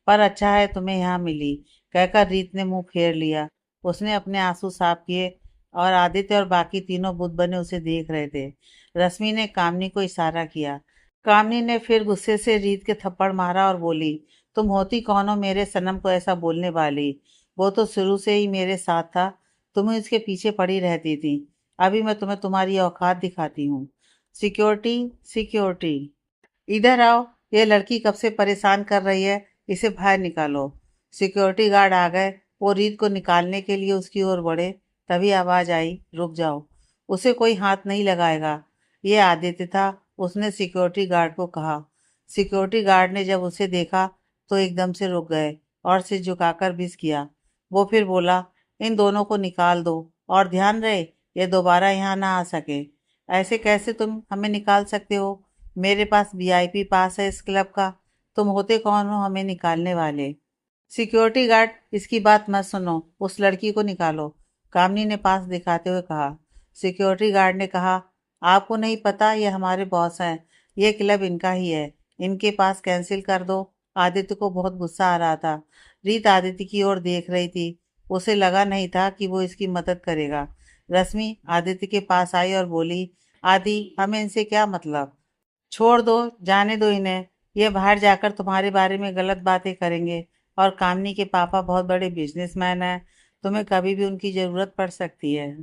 पर अच्छा है तुम्हें यहाँ मिली, कहकर रीत ने मुंह फेर लिया। उसने अपने आंसू साफ किए और आदित्य और बाकी तीनों बुत बने उसे देख रहे थे। रश्मि ने कामनी को इशारा किया। कामनी ने फिर गुस्से से रीत के थप्पड़ मारा और बोली, तुम होती कौन हो मेरे सनम को ऐसा बोलने वाली? वो तो शुरू से ही मेरे साथ था, तुम इसके पीछे पड़ी रहती थी। अभी मैं तुम्हें तुम्हारी औकात दिखाती हूँ। सिक्योरिटी, सिक्योरिटी, इधर आओ। ये लड़की कब से परेशान कर रही है, इसे बाहर निकालो। सिक्योरिटी गार्ड आ गए। वो रीत को निकालने के लिए उसकी ओर बढ़े, तभी आवाज आई, रुक जाओ, उसे कोई हाथ नहीं लगाएगा। ये आदित्य था, उसने सिक्योरिटी गार्ड को कहा। सिक्योरिटी गार्ड ने जब उसे देखा तो एकदम से रुक गए और सिर झुकाकर बिस किया। वो फिर बोला, इन दोनों को निकाल दो और ध्यान रहे ये दोबारा यहाँ ना आ सके। ऐसे कैसे तुम हमें निकाल सकते हो? मेरे पास वीआईपी पास है इस क्लब का। तुम होते कौन हो हमें निकालने वाले? सिक्योरिटी गार्ड, इसकी बात मत सुनो, उस लड़की को निकालो, कामनी ने पास दिखाते हुए कहा। सिक्योरिटी गार्ड ने कहा, आपको नहीं पता ये हमारे बॉस हैं, ये क्लब इनका ही है, इनके पास कैंसिल कर दो। आदित्य को बहुत गुस्सा आ रहा था। रीत आदित्य की ओर देख रही थी, उसे लगा नहीं था कि वो इसकी मदद करेगा। रश्मि आदित्य के पास आई और बोली, आदि हमें इनसे क्या मतलब, छोड़ दो, जाने दो इन्हें। ये बाहर जाकर तुम्हारे बारे में गलत बातें करेंगे। और कामनी के पापा बहुत बड़े बिजनेसमैन हैं, तुम्हें कभी भी उनकी ज़रूरत पड़ सकती है।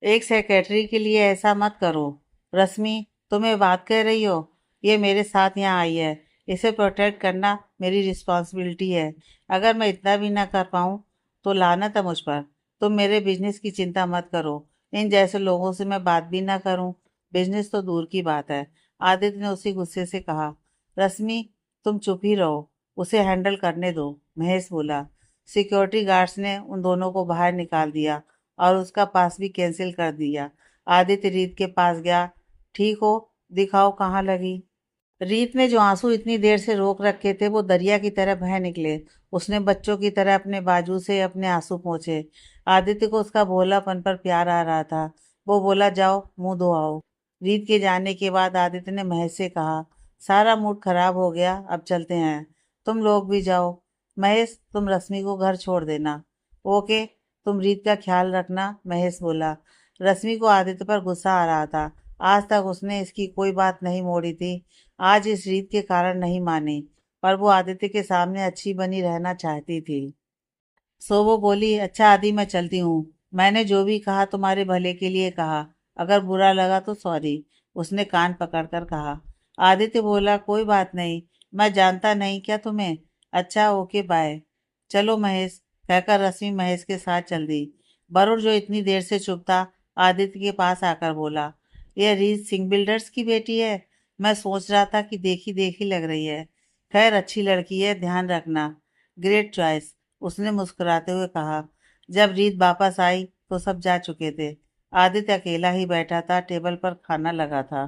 एक सेक्रेटरी के लिए ऐसा मत करो। रश्मि, तुम्हें बात कह रही हो? ये मेरे साथ यहाँ आई है, इसे प्रोटेक्ट करना मेरी रिस्पॉन्सिबिलिटी है। अगर मैं इतना भी ना कर पाऊँ तो लानत है मुझ पर। तुम मेरे बिजनेस की चिंता मत करो, इन जैसे लोगों से मैं बात भी ना करूँ, बिजनेस तो दूर की बात है। आदित्य ने उसी गुस्से से कहा। रश्मि, तुम चुप ही रहो, उसे हैंडल करने दो, महेश बोला। सिक्योरिटी गार्ड्स ने उन दोनों को बाहर निकाल दिया और उसका पास भी कैंसिल कर दिया। आदित्य रीत के पास गया। ठीक हो, दिखाओ कहाँ लगी। रीत ने जो आंसू इतनी देर से रोक रखे थे वो दरिया की तरह बह निकले। उसने बच्चों की तरह अपने बाजू से अपने आंसू पोंछे। आदित्य को उसका भोलापन पर प्यार आ रहा था। वो बोला, जाओ मुंह धो आओ। रीत के जाने के बाद आदित्य ने महेश से कहा, सारा मूड खराब हो गया, अब चलते हैं, तुम लोग भी जाओ। महेश, तुम रश्मि को घर छोड़ देना। ओके, तुम रीत का ख्याल रखना, महेश बोला। रश्मि को आदित्य पर गुस्सा आ रहा था। आज तक उसने इसकी कोई बात नहीं मोड़ी थी, आज इस रीत के कारण नहीं मानी, पर वो आदित्य के सामने अच्छी बनी रहना चाहती थी। सो वो बोली, अच्छा आदि मैं चलती हूँ, मैंने जो भी कहा तुम्हारे भले के लिए कहा, अगर बुरा लगा तो सॉरी, उसने कान पकड़कर कहा। आदित्य बोला, कोई बात नहीं, मैं जानता नहीं क्या तुम्हें। अच्छा ओके बाय। चलो महेश, कहकर रश्मि महेश के साथ चल दी। वरुण जो इतनी देर से चुप था, आदित्य के पास आकर बोला, यह रीत सिंह बिल्डर्स की बेटी है? मैं सोच रहा था कि देखी देखी लग रही है। खैर अच्छी लड़की है, ध्यान रखना। ग्रेट चॉइस, उसने मुस्कुराते हुए कहा। जब रीत वापस आई तो सब जा चुके थे। आदित्य अकेला ही बैठा था, टेबल पर खाना लगा था।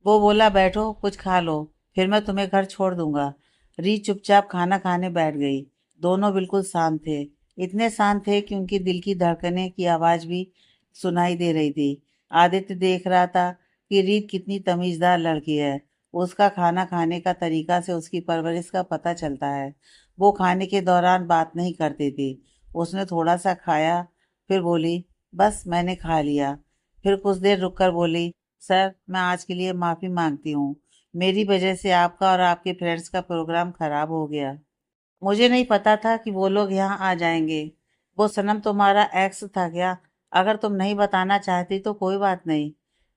वो बोला, बैठो कुछ खा लो, फिर मैं तुम्हें घर छोड़ दूंगा। रीत चुपचाप खाना खाने बैठ गई। दोनों बिल्कुल शांत थे, इतने शांत थे कि उनकी दिल की धड़कने की आवाज भी सुनाई दे रही थी। आदित्य देख रहा था कि रीत कितनी तमीजदार लड़की है। उसका खाना खाने का तरीका से उसकी परवरिश का पता चलता है। वो खाने के दौरान बात नहीं करती थी। उसने थोड़ा सा खाया, फिर बोली, बस मैंने खा लिया। फिर कुछ देर रुककर बोली, सर मैं आज के लिए माफ़ी मांगती हूँ, मेरी वजह से आपका और आपके फ्रेंड्स का प्रोग्राम खराब हो गया। मुझे नहीं पता था कि वो लोग यहाँ आ जाएंगे। वो सनम तुम्हारा एक्स था क्या? अगर तुम नहीं बताना चाहती तो कोई बात नहीं।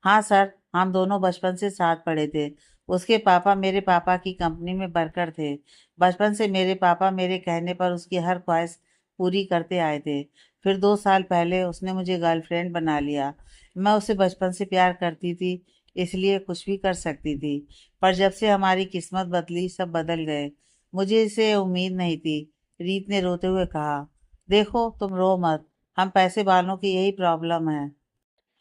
हाँ सर, हम दोनों बचपन से साथ पढ़े थे। उसके पापा मेरे पापा की कंपनी में वर्कर थे। बचपन से मेरे पापा मेरे कहने पर उसकी हर ख्वाहिश पूरी करते आए थे। फिर 2 साल पहले उसने मुझे गर्लफ्रेंड बना लिया। मैं उसे बचपन से प्यार करती थी, इसलिए कुछ भी कर सकती थी। पर जब से हमारी किस्मत बदली, सब बदल गए। मुझे इससे उम्मीद नहीं थी। रीत ने रोते हुए कहा, देखो तुम रो मत, हम पैसे वालों की यही प्रॉब्लम है।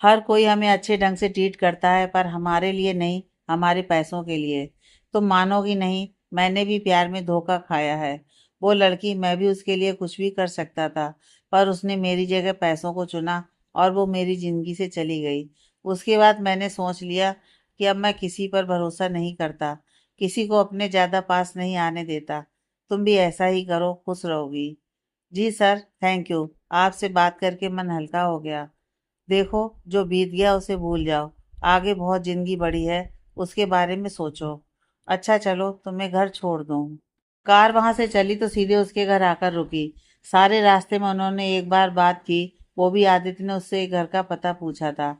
हर कोई हमें अच्छे ढंग से ट्रीट करता है, पर हमारे लिए नहीं, हमारे पैसों के लिए। तुम मानोगी नहीं, मैंने भी प्यार में धोखा खाया है। वो लड़की, मैं भी उसके लिए कुछ भी कर सकता था, पर उसने मेरी जगह पैसों को चुना और वो मेरी ज़िंदगी से चली गई। उसके बाद मैंने सोच लिया कि अब मैं किसी पर भरोसा नहीं करता, किसी को अपने ज़्यादा पास नहीं आने देता। तुम भी ऐसा ही करो, खुश रहोगी। जी सर, थैंक यू। आपसे बात करके मन हल्का हो गया। देखो, जो बीत गया उसे भूल जाओ। आगे बहुत जिंदगी बड़ी है, उसके बारे में सोचो। अच्छा चलो, तुम्हें घर छोड़ दूँ। कार वहां से चली तो सीधे उसके घर आकर रुकी। सारे रास्ते में उन्होंने एक बार बात की, वो भी आदित्य ने उससे घर का पता पूछा था।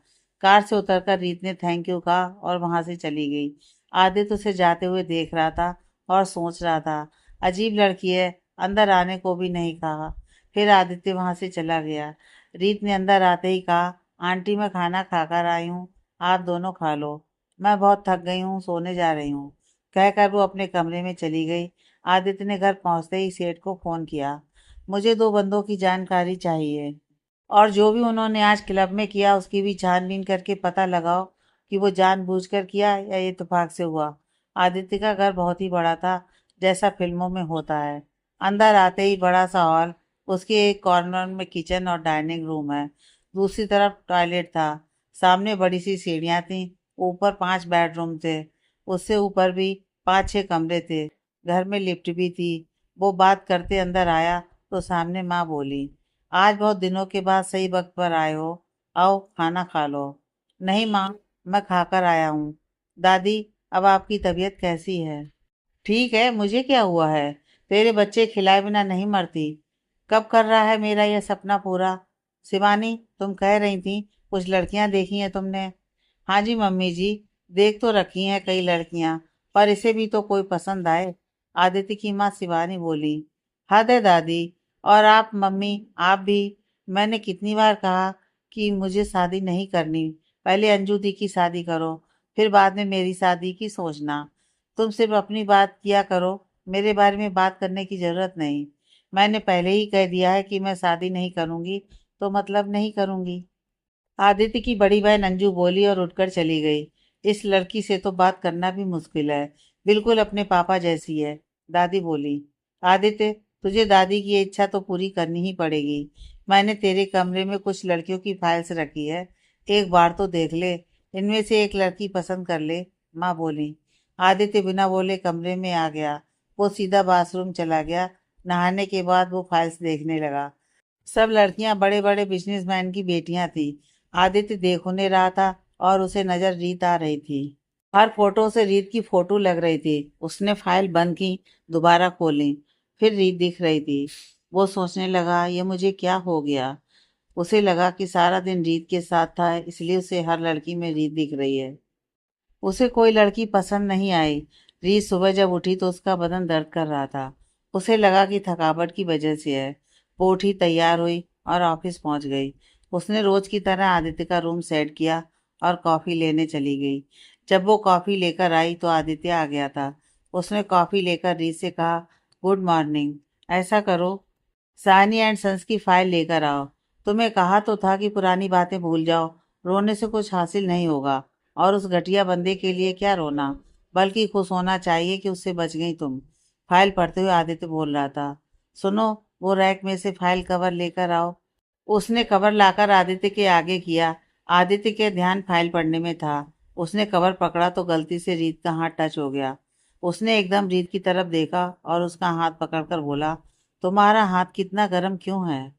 कार से उतरकर रीत ने थैंक यू कहा और वहां से चली गई। आदित्य उसे जाते हुए देख रहा था और सोच रहा था, अजीब लड़की है, अंदर आने को भी नहीं कहा। फिर आदित्य वहां से चला गया। रीत ने अंदर आते ही कहा, आंटी मैं खाना खाकर आई हूँ, आप दोनों खा लो। मैं बहुत थक गई हूँ, सोने जा रही हूँ, कहकर वो अपने कमरे में चली गई। आदित्य ने घर पहुंचते ही सेठ को फोन किया, मुझे दो बंदों की जानकारी चाहिए, और जो भी उन्होंने आज क्लब में किया उसकी भी छानबीन करके पता लगाओ कि वो जानबूझकर किया या ये इत्तेफाक से हुआ। आदित्य का घर बहुत ही बड़ा था, जैसा फिल्मों में होता है। अंदर आते ही बड़ा सा हॉल, उसके एक कॉर्नर में किचन और डाइनिंग रूम है, दूसरी तरफ टॉयलेट था। सामने बड़ी सी सीढ़ियाँ थीं, ऊपर 5 बेडरूम थे, उससे ऊपर भी 5-6 कमरे थे। घर में लिफ्ट भी थी। वो बात करते अंदर आया तो सामने माँ बोली, आज बहुत दिनों के बाद सही वक्त पर आए हो, आओ खाना खा लो। नहीं माँ, मैं खाकर आया हूँ। दादी, अब आपकी तबीयत कैसी है? ठीक है, मुझे क्या हुआ है, तेरे बच्चे खिलाए बिना नहीं मरती। कब कर रहा है मेरा यह सपना पूरा? शिवानी, तुम कह रही थी कुछ लड़कियां देखी हैं तुमने? हाँ जी मम्मी जी, देख तो रखी हैं कई लड़कियां, पर इसे भी तो कोई पसंद आए। आदित्य की माँ शिवानी बोली, हद है दादी। और आप मम्मी, आप भी। मैंने कितनी बार कहा कि मुझे शादी नहीं करनी। पहले अंजू दी की शादी करो, फिर बाद में मेरी शादी की सोचना। तुम सिर्फ अपनी बात किया करो, मेरे बारे में बात करने की जरूरत नहीं। मैंने पहले ही कह दिया है कि मैं शादी नहीं करूंगी, तो मतलब नहीं करूंगी। आदित्य की बड़ी बहन अंजू बोली और उठकर चली गई। इस लड़की से तो बात करना भी मुश्किल है, बिल्कुल अपने पापा जैसी है। दादी बोली, आदित्य, तुझे दादी की ये इच्छा तो पूरी करनी ही पड़ेगी। मैंने तेरे कमरे में कुछ लड़कियों की फाइल्स रखी है, एक बार तो देख ले, इनमें से एक लड़की पसंद कर ले। माँ बोली। आदित्य बिना बोले कमरे में आ गया। वो सीधा बाथरूम चला गया। नहाने के बाद वो फाइल्स देखने लगा। सब लड़कियां बड़े बड़े बिजनेसमैन की बेटियां थी। आदित्य देख नहीं रहा था और उसे नजर रीत आ रही थी। हर फोटो से रीत की फोटो लग रही थी। उसने फाइल बंद की, दोबारा खोली, फिर रीत दिख रही थी। वो सोचने लगा, ये मुझे क्या हो गया। उसे लगा कि सारा दिन रीत के साथ था, इसलिए उसे हर लड़की में रीत दिख रही है। उसे कोई लड़की पसंद नहीं आई। रीत सुबह जब उठी तो उसका बदन दर्द कर रहा था। उसे लगा कि थकावट की वजह से है। वो उठी, तैयार हुई और ऑफिस पहुंच गई। उसने रोज की तरह आदित्य का रूम सेट किया और कॉफ़ी लेने चली गई। जब वो कॉफ़ी लेकर आई तो आदित्य आ गया था। उसने कॉफ़ी लेकर रीत से कहा, गुड मॉर्निंग। ऐसा करो, सानी एंड सन्स की फाइल लेकर आओ। तुम्हें कहा तो था कि पुरानी बातें भूल जाओ, रोने से कुछ हासिल नहीं होगा। और उस घटिया बंदे के लिए क्या रोना, बल्कि खुश होना चाहिए कि उससे बच गई तुम। फाइल पढ़ते हुए आदित्य बोल रहा था, सुनो, वो रैक में से फाइल कवर लेकर आओ। उसने कवर लाकर आदित्य के आगे किया। आदित्य के ध्यान फाइल पढ़ने में था। उसने कवर पकड़ा तो गलती से रीत का हाथ टच हो गया। उसने एकदम रीत की तरफ देखा और उसका हाथ पकड़कर बोला, तुम्हारा हाथ कितना गर्म क्यों है?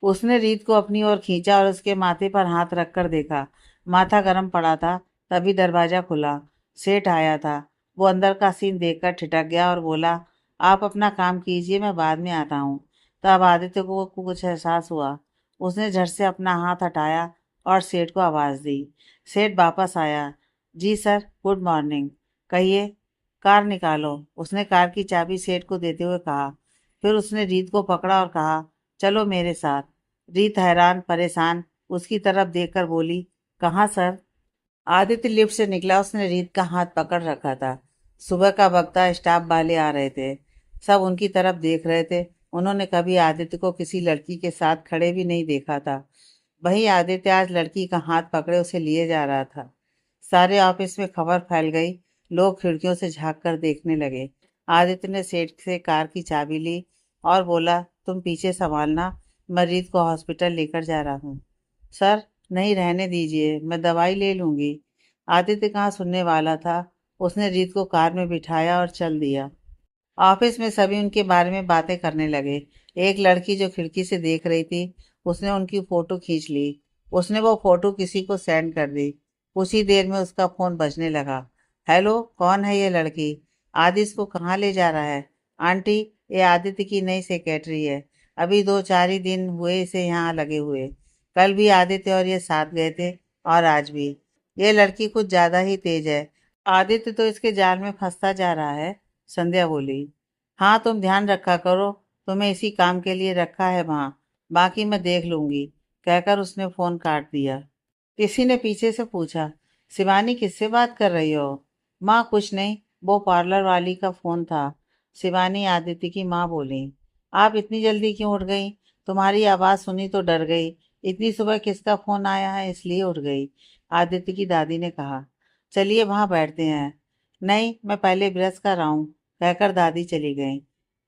उसने रीत को अपनी ओर खींचा और उसके माथे पर हाथ रखकर देखा। माथा गर्म पड़ा था। तभी दरवाजा खुला। सेठ आया था। वो अंदर का सीन देखकर ठिठक गया और बोला, आप अपना काम कीजिए, मैं बाद में आता हूँ। तब आदित्य को कुछ एहसास हुआ। उसने झट से अपना हाथ हटाया और सेठ को आवाज़ दी। सेठ वापस आया। जी सर, गुड मॉर्निंग। कहिए। कार निकालो, उसने कार की चाबी सेठ को देते हुए कहा। फिर उसने रीत को पकड़ा और कहा, चलो मेरे साथ। रीत हैरान परेशान उसकी तरफ देखकर बोली, कहाँ सर? आदित्य लिफ्ट से निकला। उसने रीत का हाथ पकड़ रखा था। सुबह का वक्त था, स्टाफ वाले आ रहे थे। सब उनकी तरफ देख रहे थे। उन्होंने कभी आदित्य को किसी लड़की के साथ खड़े भी नहीं देखा था। वही आदित्य आज लड़की का हाथ पकड़े उसे लिए जा रहा था। सारे ऑफिस में खबर फैल गई। लोग खिड़कियों से झांक कर देखने लगे। आदित्य ने सेठ से कार की चाबी ली और बोला, तुम पीछे संभालना, मैं रीत को हॉस्पिटल लेकर जा रहा हूँ। सर, नहीं, रहने दीजिए, मैं दवाई ले लूंगी। आदित्य कहाँ सुनने वाला था। उसने रीत को कार में बिठाया और चल दिया। ऑफिस में सभी उनके बारे में बातें करने लगे। एक लड़की जो खिड़की से देख रही थी, उसने उनकी फोटो खींच ली। उसने वो फोटो किसी को सेंड कर दी। कुछ ही देर में उसका फोन बजने लगा। हेलो, कौन है ये लड़की? आदित्य इसको कहाँ ले जा रहा है? आंटी, ये आदित्य की नई सेक्रेटरी है। अभी 2-4 ही दिन हुए इसे यहाँ लगे हुए। कल भी आदित्य और ये साथ गए थे, और आज भी। ये लड़की कुछ ज्यादा ही तेज है। आदित्य तो इसके जाल में फंसता जा रहा है। संध्या बोली। हाँ, तुम ध्यान रखा करो, तुम्हें इसी काम के लिए रखा है वहाँ। बाकी मैं देख लूंगी, कहकर उसने फोन काट दिया। किसी ने पीछे से पूछा, शिवानी किससे बात कर रही हो? माँ, कुछ नहीं, वो पार्लर वाली का फोन था। शिवानी, आदित्य की माँ बोली। आप इतनी जल्दी क्यों उठ गई? तुम्हारी आवाज़ सुनी तो डर गई। इतनी सुबह किसका फोन आया है इसलिए उठ गई, आदित्य की दादी ने कहा। चलिए वहां बैठते हैं। नहीं, मैं पहले ब्रश कर रहा हूँ, कहकर दादी चली गई।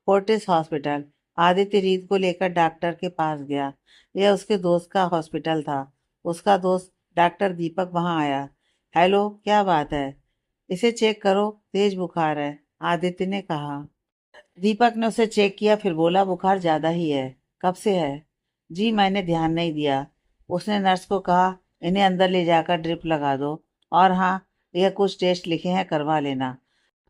Fortis hospital. आदित्य रीत को लेकर डॉक्टर के पास गया। यह उसके दोस्त का हॉस्पिटल था। उसका दोस्त डॉक्टर दीपक वहां आया। हेलो, क्या बात है? इसे चेक करो, तेज बुखार है, आदित्य ने कहा। दीपक ने उसे चेक किया, फिर बोला, बुखार ज्यादा ही है। कब से है? जी, मैंने ध्यान नहीं दिया। उसने नर्स को कहा, इन्हें अंदर ले जाकर ड्रिप लगा दो। और हाँ, यह कुछ टेस्ट लिखे हैं, करवा लेना।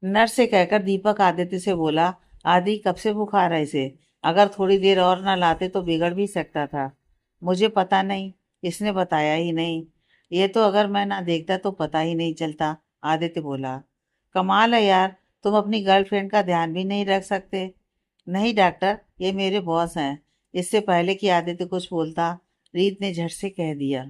नर्स से कहकर दीपक आदित्य से बोला, आदि, कब से बुखार है इसे? अगर थोड़ी देर और ना लाते तो बिगड़ भी सकता था। मुझे पता नहीं, इसने बताया ही नहीं। ये तो अगर मैं ना देखता तो पता ही नहीं चलता, आदित्य बोला। कमाल है यार, तुम अपनी गर्लफ्रेंड का ध्यान भी नहीं रख सकते। नहीं डॉक्टर, ये मेरे बॉस हैं। इससे पहले कि आदित्य कुछ बोलता, रीत ने झट से कह दिया।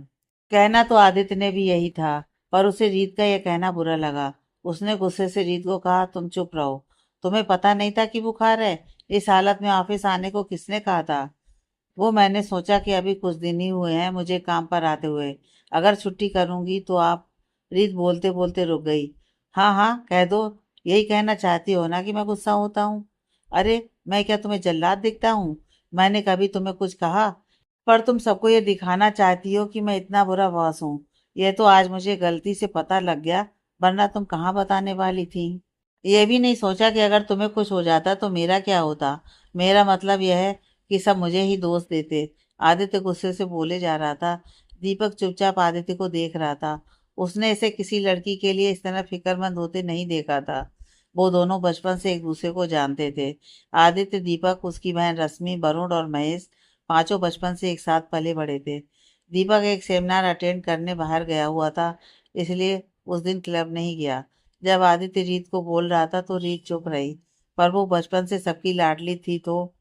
कहना तो आदित्य ने भी यही था, पर उसे रीत का यह कहना बुरा लगा। उसने गुस्से से रीत को कहा, तुम चुप रहो। तुम्हें पता नहीं था कि बुखार है? इस हालत में ऑफिस आने को किसने कहा था? वो मैंने सोचा कि अभी कुछ दिन ही हुए हैं मुझे काम पर आते हुए। अगर छुट्टी करूंगी तो आप। रीत बोलते बोलते रुक गई। हाँ हाँ, कह दो। यही कहना चाहती हो ना कि मैं गुस्सा होता हूँ? अरे, मैं क्या तुम्हें जल्लाद दिखता हूँ? मैंने कभी तुम्हें कुछ कहा? पर तुम सबको ये दिखाना चाहती हो कि मैं इतना बुरा बॉस हूँ। यह तो आज मुझे गलती से पता लग गया, वरना तुम कहाँ बताने वाली थी? ये भी नहीं सोचा कि अगर तुम्हें कुछ हो जाता तो मेरा क्या होता? मेरा मतलब यह है कि सब मुझे ही दोष देते। आदित्य गुस्से से बोले जा रहा था। दीपक चुपचाप आदित्य को देख रहा था। उसने इसे किसी लड़की के लिए इस तरह फिक्रमंद होते नहीं देखा था। वो दोनों बचपन से एक दूसरे को जानते थे। आदित्य, दीपक, उसकी बहन रश्मि, वरुण और महेश, पांचों बचपन से एक साथ पले बड़े थे। दीपक एक सेमिनार अटेंड करने बाहर गया हुआ था, इसलिए उस दिन क्लब नहीं गया। जब आदित्य रीत को बोल रहा था तो रीत चुप रही। पर वो बचपन से सबकी लाडली थी, तो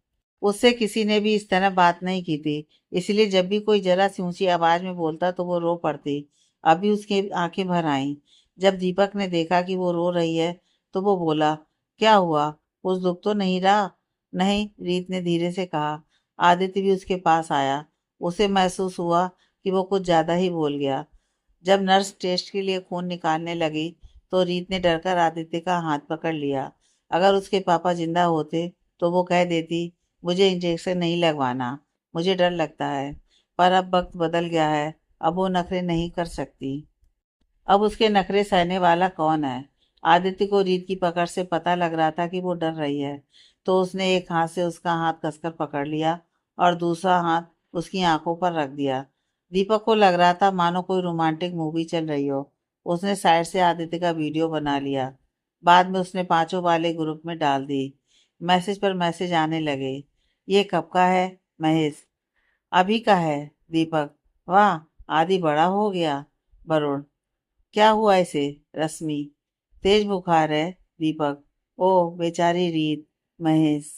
उससे किसी ने भी इस तरह बात नहीं की थी। इसलिए जब भी कोई जरा सी ऊंची आवाज में बोलता तो वो रो पड़ती। अभी उसकी आंखें भर आईं। जब दीपक ने देखा कि वो रो रही है तो वो बोला, क्या हुआ? कुछ दुख तो नहीं रहा? नहीं, रीत ने धीरे से कहा। आदित्य भी उसके पास आया। उसे महसूस हुआ कि वो कुछ ज्यादा ही बोल गया। जब नर्स टेस्ट के लिए खून निकालने लगी तो रीत ने डरकर आदित्य का हाथ पकड़ लिया। अगर उसके पापा जिंदा होते तो वो कह देती, मुझे इंजेक्शन नहीं लगवाना, मुझे डर लगता है। पर अब वक्त बदल गया है, अब वो नखरे नहीं कर सकती। अब उसके नखरे सहने वाला कौन है? आदित्य को रीत की पकड़ से पता लग रहा था कि वो डर रही है। तो उसने एक हाथ से उसका हाथ कसकर पकड़ लिया और दूसरा हाथ उसकी आंखों पर रख दिया। दीपक को लग रहा था मानो कोई रोमांटिक मूवी चल रही हो। उसने साइड से आदित्य का वीडियो बना लिया। बाद में उसने पांचों वाले ग्रुप में डाल दी। मैसेज पर मैसेज आने लगे। ये कब का है? महेश। अभी का है। दीपक। वाह, आदि बड़ा हो गया। वरुण। क्या हुआ इसे? रश्मि। तेज बुखार है। दीपक। ओ बेचारी रीत। महेश।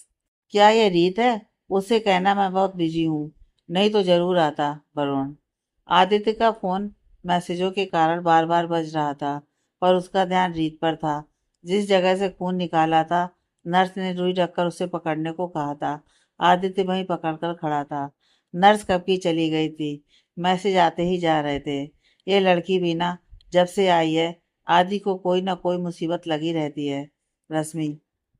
क्या ये रीत है? उससे कहना मैं बहुत बिजी हूँ, नहीं तो जरूर आता। वरुण। आदित्य का फोन मैसेजों के कारण बार बार बज रहा था, पर उसका ध्यान रीत पर था। जिस जगह से खून निकाला था नर्स ने रुई रखकर उसे पकड़ने को कहा था। आदित्य वहीं पकड़कर खड़ा था। नर्स कब की चली गई थी, मैसेज आते ही जा रहे थे। ये लड़की भी ना, जब से आई है आदि को कोई ना कोई मुसीबत लगी रहती है। रश्मि,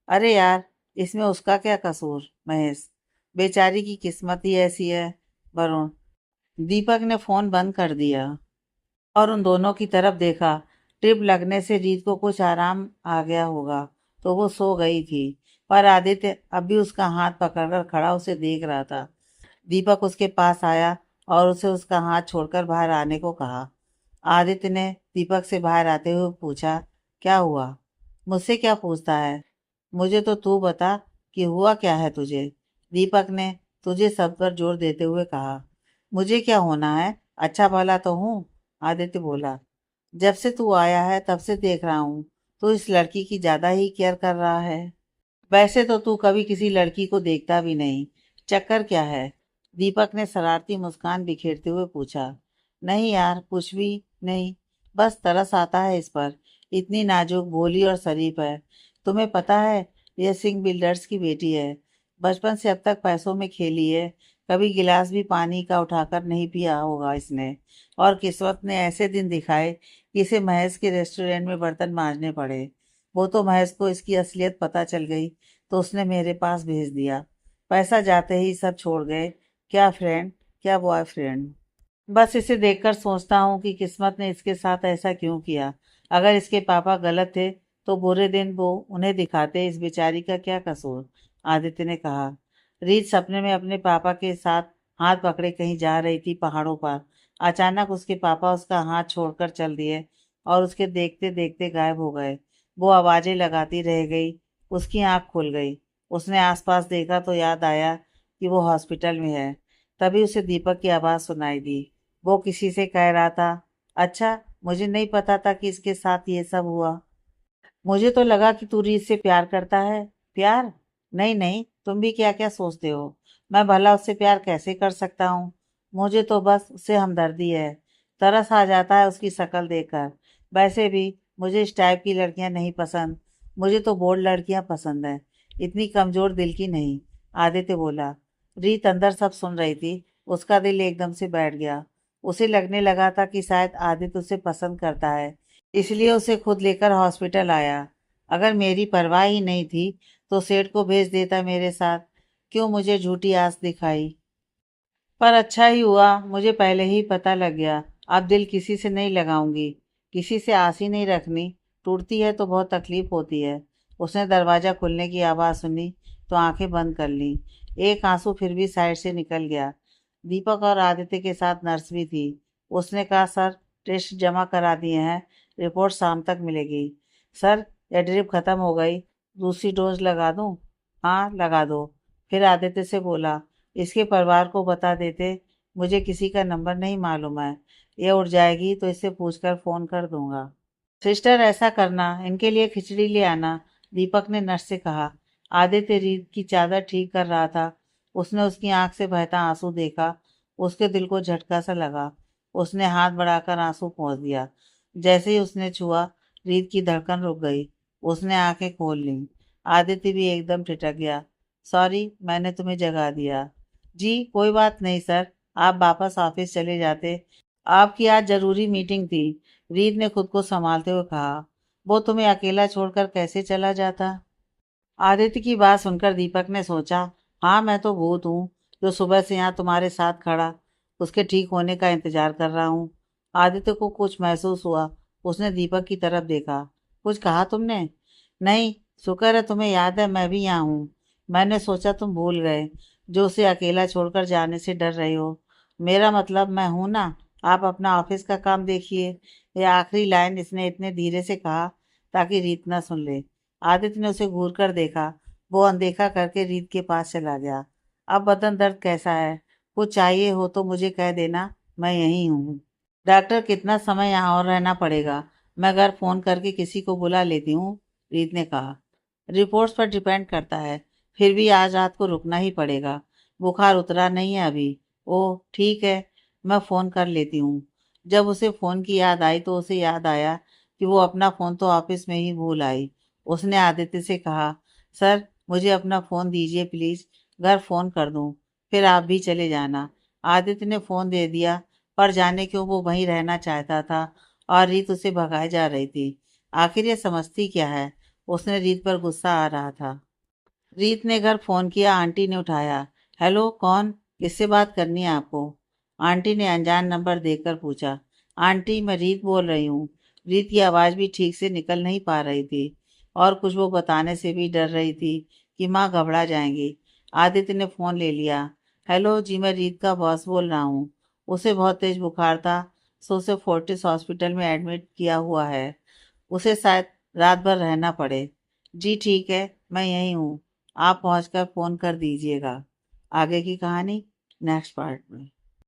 अरे यार, इसमें उसका क्या कसूर। महेश, बेचारी की किस्मत ही ऐसी है। वरुण, दीपक ने फोन बंद कर दिया और उन दोनों की तरफ देखा। ट्रिप लगने से रीत को कुछ आराम आ गया होगा तो वो सो गई थी, पर आदित्य अब भी उसका हाथ पकड़कर खड़ा उसे देख रहा था। दीपक उसके पास आया और उसे उसका हाथ छोड़कर बाहर आने को कहा। आदित्य ने दीपक से बाहर आते हुए पूछा, क्या हुआ? मुझसे क्या पूछता है? मुझे तो तू बता कि हुआ क्या है तुझे। दीपक ने तुझे सब पर जोर देते हुए कहा। मुझे क्या होना है, अच्छा भला तो हूँ। आदित्य बोला, जब से तू आया है तब से देख रहा हूँ तो इस लड़की की ज्यादा ही केयर कर रहा है। वैसे तो तू कभी किसी लड़की को देखता भी नहीं, चक्कर क्या है? दीपक ने शरारती मुस्कान बिखेरते हुए पूछा। नहीं यार, कुछ भी नहीं, बस तरस आता है इस पर। इतनी नाजुक, भोली और शरीफ है। तुम्हें पता है, यह सिंह बिल्डर्स की बेटी है। बचपन से अब तक पैसों में खेली है। कभी गिलास भी पानी का उठाकर नहीं पिया होगा इसने। और किस्मत ने ऐसे दिन दिखाए कि इसे महेश के रेस्टोरेंट में बर्तन मांजने पड़े। वो तो महेश को इसकी असलियत पता चल गई तो उसने मेरे पास भेज दिया। पैसा जाते ही सब छोड़ गए। क्या फ्रेंड, क्या बॉयफ्रेंड। बस इसे देखकर सोचता हूँ कि किस्मत ने इसके साथ ऐसा क्यों किया। अगर इसके पापा गलत थे तो बुरे दिन वो उन्हें दिखाते, इस बेचारी का क्या कसूर। आदित्य ने कहा। रीत सपने में अपने पापा के साथ हाथ पकड़े कहीं जा रही थी पहाड़ों पर। अचानक उसके पापा उसका हाथ छोड़कर चल दिए और उसके देखते देखते गायब हो गए। वो आवाजें लगाती रह गई। उसकी आंख खुल गई। उसने आसपास देखा तो याद आया कि वो हॉस्पिटल में है। तभी उसे दीपक की आवाज़ सुनाई दी। वो किसी से कह रहा था, अच्छा, मुझे नहीं पता था कि इसके साथ ये सब हुआ। मुझे तो लगा कि तू रीत से प्यार करता है। प्यार? नहीं नहीं, तुम भी क्या क्या सोचते हो। मैं भला उससे प्यार कैसे कर सकता हूँ। मुझे तो बस उससे हमदर्दी है। तरस आ जाता है उसकी शक्ल देखकर। वैसे भी मुझे इस टाइप की लड़कियां नहीं पसंद। मुझे तो बोल्ड लड़कियां पसंद है, इतनी कमजोर दिल की नहीं। आदित्य बोला। रीत अंदर सब सुन रही थी। उसका दिल एकदम से बैठ गया। उसे लगने लगा था कि शायद आदित्य उसे पसंद करता है, इसलिए उसे खुद लेकर हॉस्पिटल आया। अगर मेरी परवाह ही नहीं थी तो सेठ को भेज देता मेरे साथ। क्यों मुझे झूठी आस दिखाई। पर अच्छा ही हुआ, मुझे पहले ही पता लग गया। अब दिल किसी से नहीं लगाऊंगी। किसी से आस ही नहीं रखनी। टूटती है तो बहुत तकलीफ होती है। उसने दरवाज़ा खुलने की आवाज़ सुनी तो आंखें बंद कर ली। एक आंसू फिर भी साइड से निकल गया। दीपक और आदित्य के साथ नर्स भी थी। उसने कहा, सर, टेस्ट जमा करा दिए हैं, रिपोर्ट शाम तक मिलेगी। सर, यह ड्रिप ख़त्म हो गई, दूसरी डोज लगा दूं? हाँ, लगा दो। फिर आदित्य से बोला, इसके परिवार को बता देते, मुझे किसी का नंबर नहीं मालूम है। ये उठ जाएगी तो इससे पूछकर फ़ोन कर दूंगा। सिस्टर, ऐसा करना, इनके लिए खिचड़ी ले आना, दीपक ने नर्स से कहा। आदित्य रीत की चादर ठीक कर रहा था। उसने उसकी आंख से बहता आंसू देखा। उसके दिल को झटका सा लगा। उसने हाथ बढ़ाकर आंसू पोंछ दिया। जैसे ही उसने छुआ, रीत की धड़कन रुक गई। उसने आंखें खोल लीं। आदित्य भी एकदम ठिठक गया। सॉरी, मैंने तुम्हें जगा दिया। जी कोई बात नहीं सर, आप वापस ऑफिस चले जाते। आपकी आज जरूरी मीटिंग थी, रीत ने खुद को संभालते हुए कहा। वो तुम्हें अकेला छोड़कर कैसे चला जाता? आदित्य की बात सुनकर दीपक ने सोचा, हाँ, मैं तो भूत हूँ जो सुबह से यहाँ तुम्हारे साथ खड़ा उसके ठीक होने का इंतजार कर रहा हूँ। आदित्य को कुछ महसूस हुआ। उसने दीपक की तरफ देखा। कुछ कहा तुमने? नहीं, शुक्र है तुम्हें याद है मैं भी यहाँ हूँ। मैंने सोचा तुम भूल गए, जो उसे अकेला छोड़कर जाने से डर रहे हो। मेरा मतलब मैं हूं ना। आप अपना ऑफिस का काम देखिए। यह आखिरी लाइन इसने इतने धीरे से कहा ताकि रीत ना सुन ले। आदित्य ने उसे घूर कर देखा। वो अनदेखा करके रीत के पास चला गया। अब बदन दर्द कैसा है? कुछ चाहिए हो तो मुझे कह देना, मैं यहीं हूँ। डॉक्टर, कितना समय यहाँ और रहना पड़ेगा? मैं घर फोन करके किसी को बुला लेती हूँ, रीत ने कहा। रिपोर्ट्स पर डिपेंड करता है, फिर भी आज रात को रुकना ही पड़ेगा। बुखार उतरा नहीं है अभी। ओह ठीक है, मैं फ़ोन कर लेती हूँ। जब उसे फ़ोन की याद आई तो उसे याद आया कि वो अपना फ़ोन तो ऑफिस में ही भूल आई। उसने आदित्य से कहा, सर, मुझे अपना फ़ोन दीजिए प्लीज़, घर फ़ोन कर दूँ, फिर आप भी चले जाना। आदित्य ने फ़ोन दे दिया, पर जाने क्यों वो वहीं रहना चाहता था और रीत उसे भगाए जा रही थी। आखिर ये समझती क्या है? उसने रीत पर गुस्सा आ रहा था। रीत ने घर फ़ोन किया, आंटी ने उठाया। हेलो, कौन? किससे बात करनी है आपको? आंटी ने अनजान नंबर देखकर पूछा। आंटी, मैं रीत बोल रही हूँ। रीत की आवाज़ भी ठीक से निकल नहीं पा रही थी और कुछ वो बताने से भी डर रही थी कि माँ घबरा जाएंगी। आदित्य ने फ़ोन ले लिया। हेलो जी, मैं रीत का बॉस बोल रहा हूँ। उसे बहुत तेज बुखार था, सो उसे फोर्टिस हॉस्पिटल में एडमिट किया हुआ है। उसे शायद रात भर रहना पड़े। जी ठीक है, मैं यहीं हूँ। आप पहुंचकर फ़ोन कर दीजिएगा। आगे की कहानी नेक्स्ट पार्ट में।